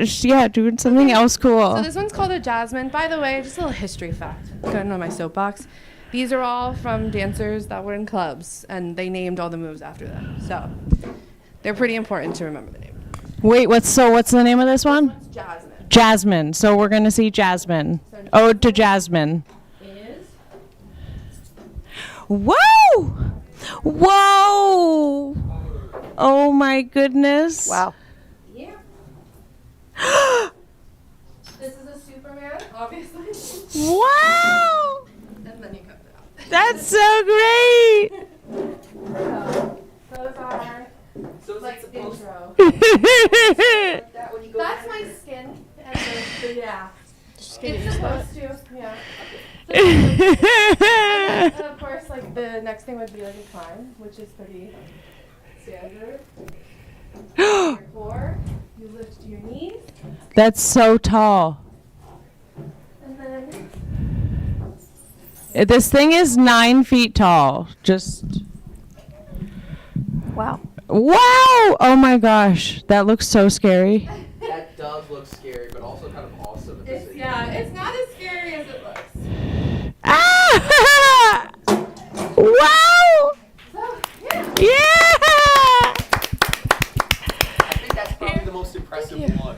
doing something else cool. So this one's called a Jasmine. By the way, just a little history fact. Going on my soapbox. These are all from dancers that were in clubs, and they named all the moves after them. So they're pretty important to remember the name. Wait, what's the name of this one? It's Jasmine. Jasmine. So we're gonna see Jasmine. Ode to Jasmine. Is Whoa! Whoa! Oh my goodness! Wow. yeah. This is a Superman, obviously. Wow! And then you cut it out. That's so great! Those are like intro. That's my skin. And yeah. It's supposed to, yeah. And of course, like the next thing would be like a climb, which is pretty standard. Your core, you lift your knees, That's so tall. and then This thing is 9 feet tall. Just Wow. wow! Oh my gosh, that looks so scary. That does look scary, but also kind of awesome. it's it's not as scary as it looks. Ah! Wow! So yeah. Yeah! I think that's probably the most impressive one.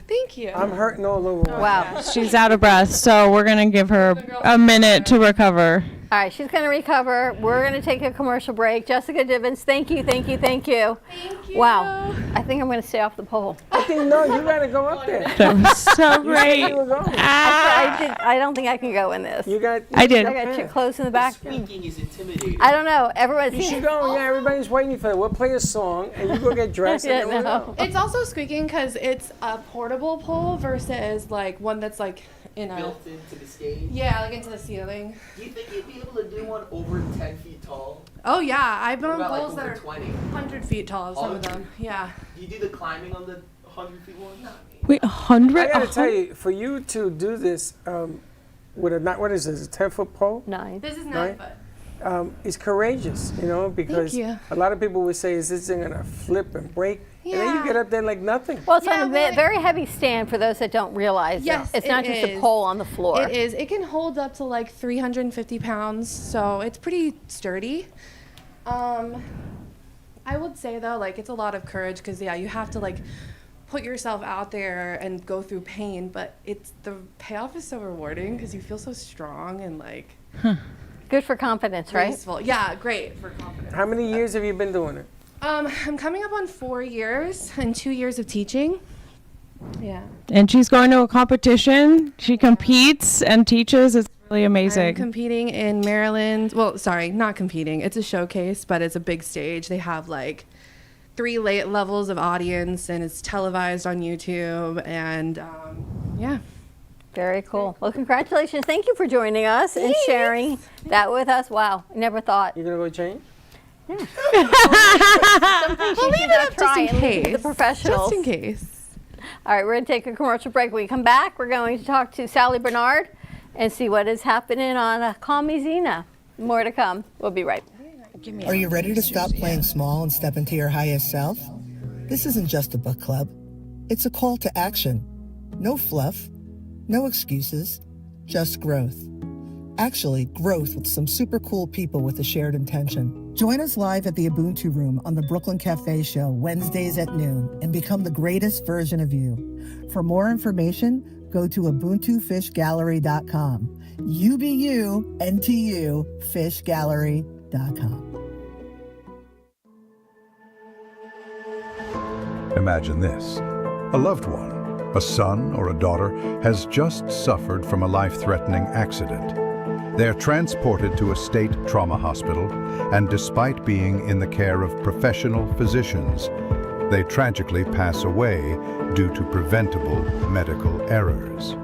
Thank you. I'm hurting all over. Wow. She's out of breath, so we're gonna give her a minute to recover. All right, she's going to recover. We're going to take a commercial break. Jessica Divins, thank you. Thank you. Wow. I think I'm going to stay off the pole. I think, no, you got to go up there. That was so great. You were going. I don't think I can go in this. You got. I did. I got your clothes in the back. Speaking is intimidating. I don't know. Everyone You seems should go. Yeah, everybody's waiting for that. We'll play a song, and you go get dressed. Yeah, and then we'll go. It's also squeaking because it's a portable pole versus like one that's like in a Built into the stage. yeah, like into the ceiling. Do you think you'd be able to do one over 10 feet tall? Oh yeah, I've been What on about, poles like, that over are 20? 100 feet tall. Some of them, yeah. Do you do the climbing on the 100 feet one? Wait, 100? I gotta tell you, for you to do this with a what is this? A 10-foot pole? 9. This is 9 Right. foot. It's courageous, because you. a lot of people would say, "Is this thing gonna flip and break?" And then you get up there like nothing. Well, it's on a very heavy stand for those that don't realize. Yes, it's not just a pole on the floor. It is. It can hold up to like 350 pounds, so it's pretty sturdy. I would say though, like it's a lot of courage because you have to like put yourself out there and go through pain, but the payoff is so rewarding because you feel so strong and like good for confidence, graceful. right? Yeah, great for confidence. How many years have you been doing it? I'm coming up on 4 years and 2 years of teaching. Yeah. And she's going to a competition. She competes and teaches. It's really amazing. I'm competing in Maryland. Well, sorry, not competing. It's a showcase, but it's a big stage. They have like 3 levels of audience, and it's televised on YouTube. And yeah. Very cool. Well, congratulations. Thank you for joining us and sharing that with us. Wow. Never thought. You're going to go change? Yeah. We'll leave it up just in case. The professionals. Just in case. All right, we're going to take a commercial break. When we come back, we're going to talk to Sally Bernard and see what is happening on Call Me Zena. More to come. We'll be right back. Are you ready to stop playing small and step into your highest self? This isn't just a book club. It's a call to action. No fluff, no excuses, just growth. Actually, growth with some super cool people with a shared intention. Join us live at the Ubuntu Room on the Brooklyn Cafe Show Wednesdays at noon and become the greatest version of you. For more information, go to ubuntufishgallery.com. You be you, NTU, fishgallery.com. Imagine this. A loved one, a son or a daughter, has just suffered from a life-threatening accident. They're transported to a state trauma hospital, and despite being in the care of professional physicians, they tragically pass away due to preventable medical errors.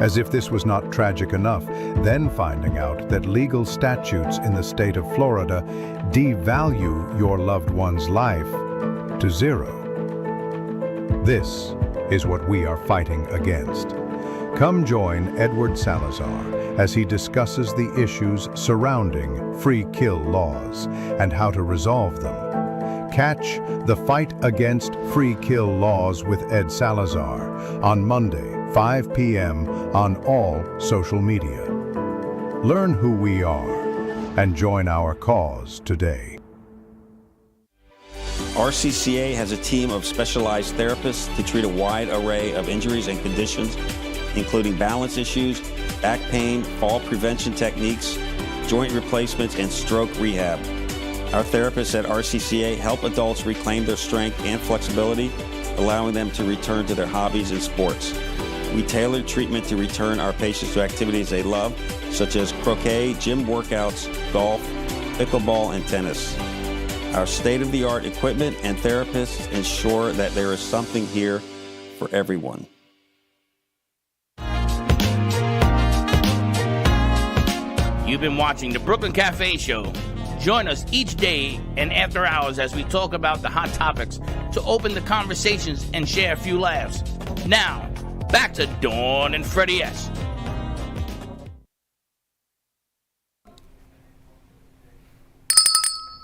As if this was not tragic enough, then finding out that legal statutes in the state of Florida devalue your loved one's life to zero. This is what we are fighting against. Come join Edward Salazar as he discusses the issues surrounding free kill laws and how to resolve them. Catch The Fight Against Free Kill Laws with Ed Salazar on Monday, 5 p.m. on all social media. Learn who we are and join our cause today. RCCA has a team of specialized therapists to treat a wide array of injuries and conditions, including balance issues, back pain, fall prevention techniques, joint replacements, and stroke rehab. Our therapists at RCCA help adults reclaim their strength and flexibility, allowing them to return to their hobbies and sports. We tailor treatment to return our patients to activities they love, such as croquet, gym workouts, golf, pickleball, and tennis. Our state-of-the-art equipment and therapists ensure that there is something here for everyone. You've been watching the Brooklyn Cafe Show. Join us each day and after hours as we talk about the hot topics to open the conversations and share a few laughs. Now, back to Dawn and Freddie S.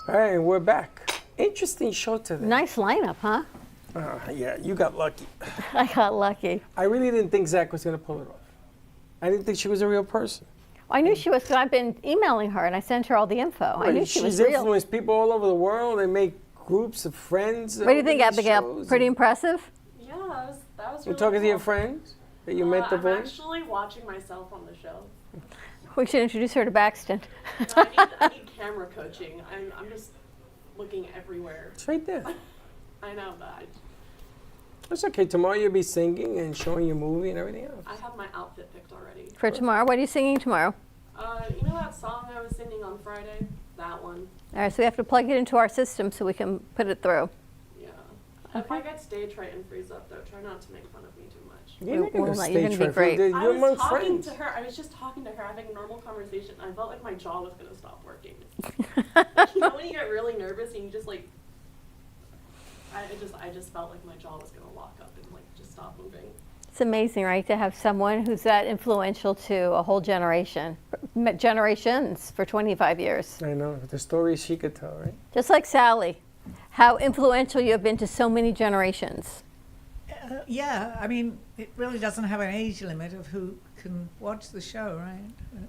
All right, we're back. Interesting show today. Nice lineup, huh? Yeah, you got lucky. I got lucky. I really didn't think Zach was going to pull it off. I didn't think she was a real person. I knew she was because I've been emailing her and I sent her all the info. I knew she was real. She's influenced people all over the world. They make groups of friends. What do you think, Abigail? Pretty impressive? Yeah, that was You're really talking to your cool. friends that you met the I'm voice? actually watching myself on the show. We should introduce her to Baxton. I need camera coaching. I'm just looking everywhere. It's right there. I know, but It's okay. Tomorrow you'll be singing and showing your movie and everything else. I have my outfit picked already. For tomorrow, what are you singing tomorrow? You know that song I was singing on Friday? That one. All right, so we have to plug it into our system so we can put it through. Yeah. If I get stage fright and freeze up, though, try not to make fun of me too much. You're not gonna You're going to be great. I was talking to her. I was just talking to her, having a normal conversation. I felt like my jaw was going to stop working. Like, you know when you get really nervous and you just like, I just felt like my jaw was going to lock up and like just stop moving. It's amazing, right, to have someone who's that influential to a whole generation, generations for 25 years. I know, the stories she could tell, right? Just like Sally. how influential you have been to so many generations. Yeah, I mean, it really doesn't have an age limit of who can watch the show, right?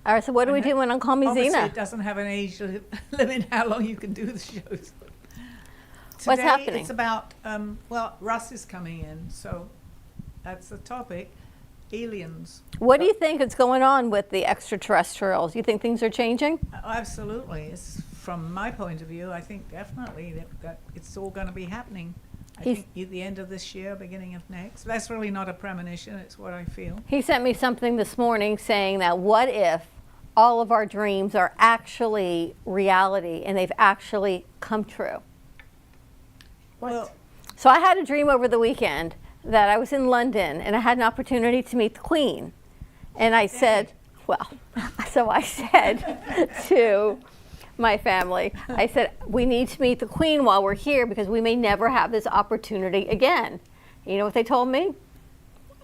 All right, so what are we doing on Call Me Obviously, Zena? it doesn't have an age limit how long you can do the shows. What's Today, happening? It's about, well, Russ is coming in, so that's the topic, aliens. What do you think is going on with the extraterrestrials? You think things are changing? Absolutely. It's, from my point of view, I think definitely that it's all going to be happening. I think at the end of this year, beginning of next. That's really not a premonition, it's what I feel. He sent me something this morning saying that what if all of our dreams are actually reality and they've actually come true? What? So I had a dream over the weekend that I was in London and I had an opportunity to meet the Queen. And I said, well, so I said to my family, I said, we need to meet the Queen while we're here because we may never have this opportunity again. You know what they told me?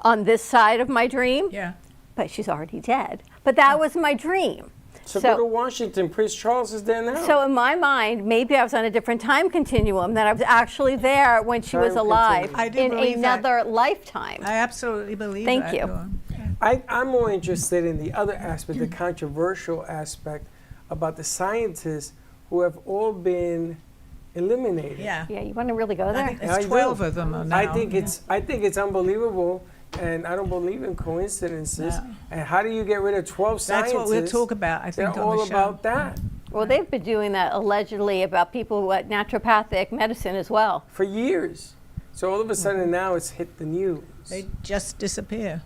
On this side of my dream? Yeah. But she's already dead. But that was my dream. So go to Washington. Prince Charles is there now. So in my mind, maybe I was on a different time continuum, that I was actually there when she was alive in another lifetime. I absolutely believe Thank that. you. I'm more interested in the other aspect, the controversial aspect about the scientists who have all been eliminated. Yeah. Yeah, you want to really go there? I think there's 12 of them now. I think it's unbelievable, and I don't believe in coincidences. No. And how do you get rid of 12 scientists? That's what we'll talk about, I think, They're on the all show. about that. Well, they've been doing that allegedly about people who had naturopathic medicine as well. For years. So all of a sudden now it's hit the news. They just disappear.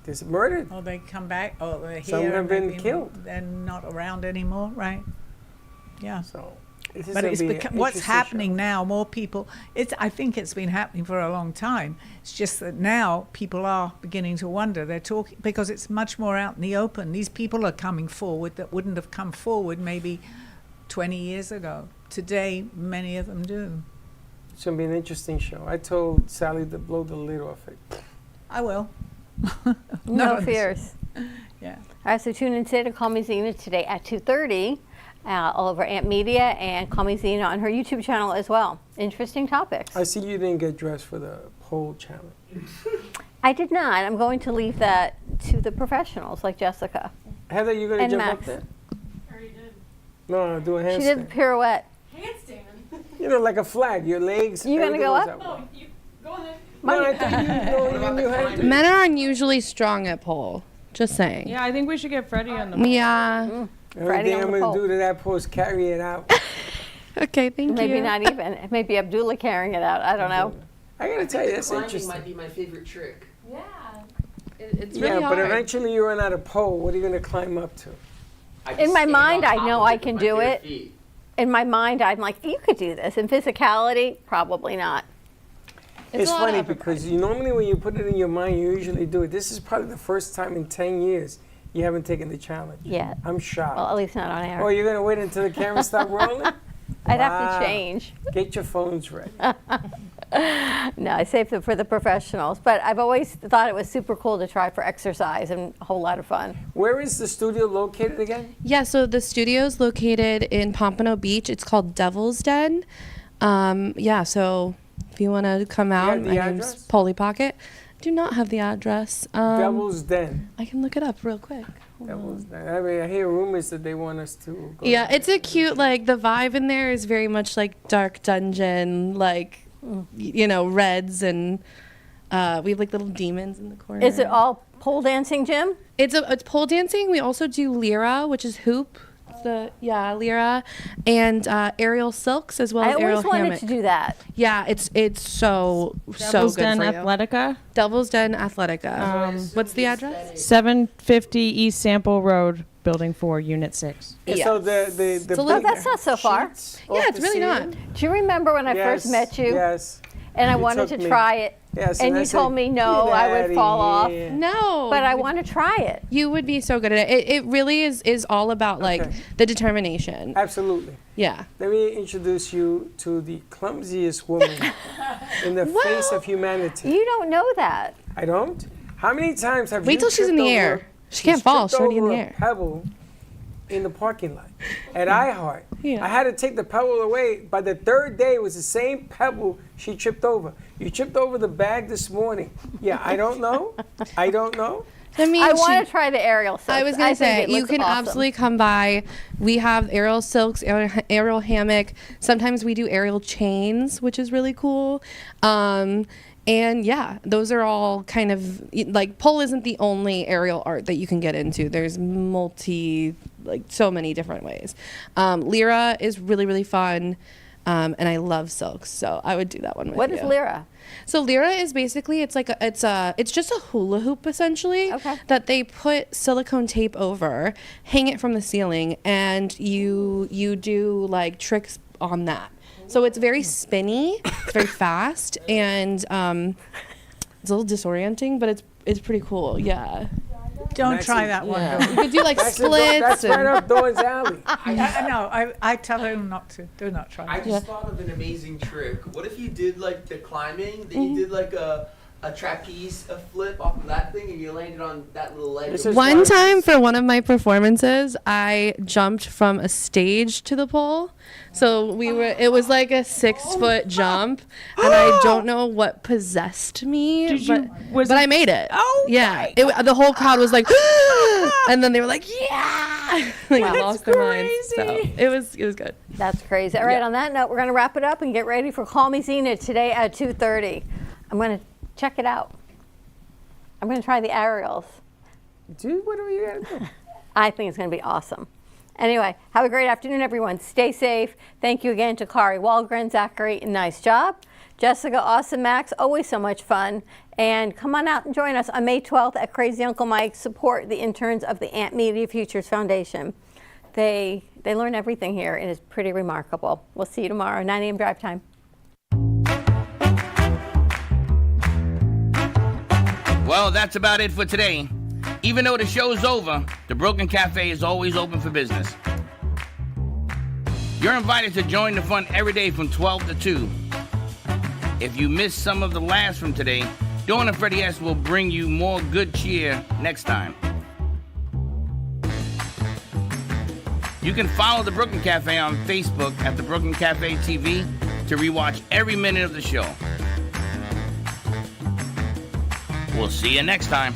They're murdered. Or they come back, or they're here. Some have and been they've killed. They're not around anymore, right? Yeah. So this is But gonna it's be an what's interesting happening now, more people, I think it's been happening for a long time. It's just that now people are beginning to wonder. They're talking, because it's much more out in the open. These people are coming forward that wouldn't have come forward maybe 20 years ago. Today, many of them do. It's going to be an interesting show. I told Sally to blow the lid off it. I will. No fears. Yeah. All right, so tune in today to Call Me Zena today at 2:30. All over Amp Media, and Call Me Zena on her YouTube channel as well. Interesting topics. I see you didn't get dressed for the pole challenge. I did not. I'm going to leave that to the professionals like Jessica. Heather, you going to And jump Max. up there? I already did. No, do a handstand. She did the pirouette. Handstand. You know, like a flag. Your legs. You gonna go everything up? goes No, you go ahead. No, I think you had to. Men are unusually strong at pole. Just saying. Yeah, I think we should get Freddie on the pole. Yeah. Everything I'm going to do to that pole is carry it out. Okay, thank you. Maybe not even. Maybe Abdullah carrying it out. I don't know. I got to tell you, that's Climbing interesting. might be my favorite trick. Yeah. It's Yeah, really but hard. eventually you run out of pole. What are you going to climb up to? In my mind, I know I can do it. In my mind, I'm like, you could do this. In physicality, probably not. It's funny because you normally when you put it in your mind, you usually do it. This is probably the first time in 10 years you haven't taken the challenge. Yeah. I'm shocked. Well, at least not on air. Oh, you're going to wait until the camera stops rolling? I'd have Wow. to change. Get your phones ready. No, I save it for the professionals. But I've always thought it was super cool to try for exercise and a whole lot of fun. Where is the studio located again? Yeah, so the studio's located in Pompano Beach. It's called Devil's Den. Yeah, so if you want to come out, have the my name's address? Polly Pocket. Do not have the address. Devil's Den. I can look it up real quick. Devil's Den. I mean, I hear rumors that they want us to go. Yeah, it's a cute, like, the vibe in there is very much like dark dungeon, like, you know, reds, and we have like little demons in the corner. Is it all pole dancing, Jim? It's pole dancing. We also do lira, which is hoop. Lira, and aerial silks as well I as aerial always wanted hammock. to do that. Yeah, it's so Devil's good Den for you. Athletica. Devil's Den Athletica. What's the address? 750 East Sample Road, Building 4, Unit 6. And so the Oh, that's not so far. Yeah, it's really not. Do you remember when I first met you? Yes. And I You wanted took to me. try it. Yes, and and I you said, told me no, "Get I would outta fall off. here." No. But I want to try it. You would be so good at it. It really is all about like the determination. Absolutely. Yeah. Let me introduce you to the clumsiest woman in the face of humanity. You don't know that. I don't? How many times have Wait you till she's in the tripped air. over- She can't fall. She's tripped already in over the a air. pebble in the parking lot at iHeart. Yeah. I had to take the pebble away. By the third day, it was the same pebble she tripped over. You tripped over the bag this morning. Yeah, I don't know. I don't know. I want to try the aerial silks. I was going to say, you can awesome. absolutely come by. We have aerial silks, aerial hammock. Sometimes we do aerial chains, which is really cool. And yeah, those are all kind of, like, pole isn't the only aerial art that you can get into. There's so many different ways. Lyra is really, really fun. And I love silks, so I would do that one with you. What is Lyra? So Lyra is basically it's just a hula hoop essentially that they put silicone tape over, hang it from the ceiling, and you do like tricks on that. So it's very spinny, it's very fast, and it's a little disorienting, but it's pretty cool. Yeah. Don't try that one. Yeah. You could do like splits. That's right up Dawn's alley. I tell him not to. Do not try. I just thought of an amazing trick. What if you did like the climbing, then you did like a trapeze flip off of that thing, and you landed on that little ledge? One time for one of my performances, I jumped from a stage to the pole. So it was like a 6-foot jump, and I don't know what possessed me, but I made it. Oh, yeah. The whole crowd was like, and then they were like, yeah, like lost their minds. So it was good. That's crazy. All right, on that note, we're going to wrap it up and get ready for Call Me Zena today at 2:30. I'm going to check it out. I'm going to try the aerials. Do whatever you got to do. I think it's going to be awesome. Anyway, have a great afternoon, everyone. Stay safe. Thank you again to Kari Walgren, Zachary, nice job. Jessica, awesome. Max, always so much fun. And come on out and join us on May 12th at Crazy Uncle Mike's. Support the interns of the Amp Media Futures Foundation. They learn everything here, and it's pretty remarkable. We'll see you tomorrow, 9 a.m. drive time. Well, that's about it for today. Even though the show's over, the Brooklyn Cafe is always open for business. You're invited to join the fun every day from 12 to 2. If you missed some of the laughs from today, Dawn and Freddie S. will bring you more good cheer next time. You can follow the Brooklyn Cafe on Facebook at the Brooklyn Cafe TV to rewatch every minute of the show. We'll see you next time.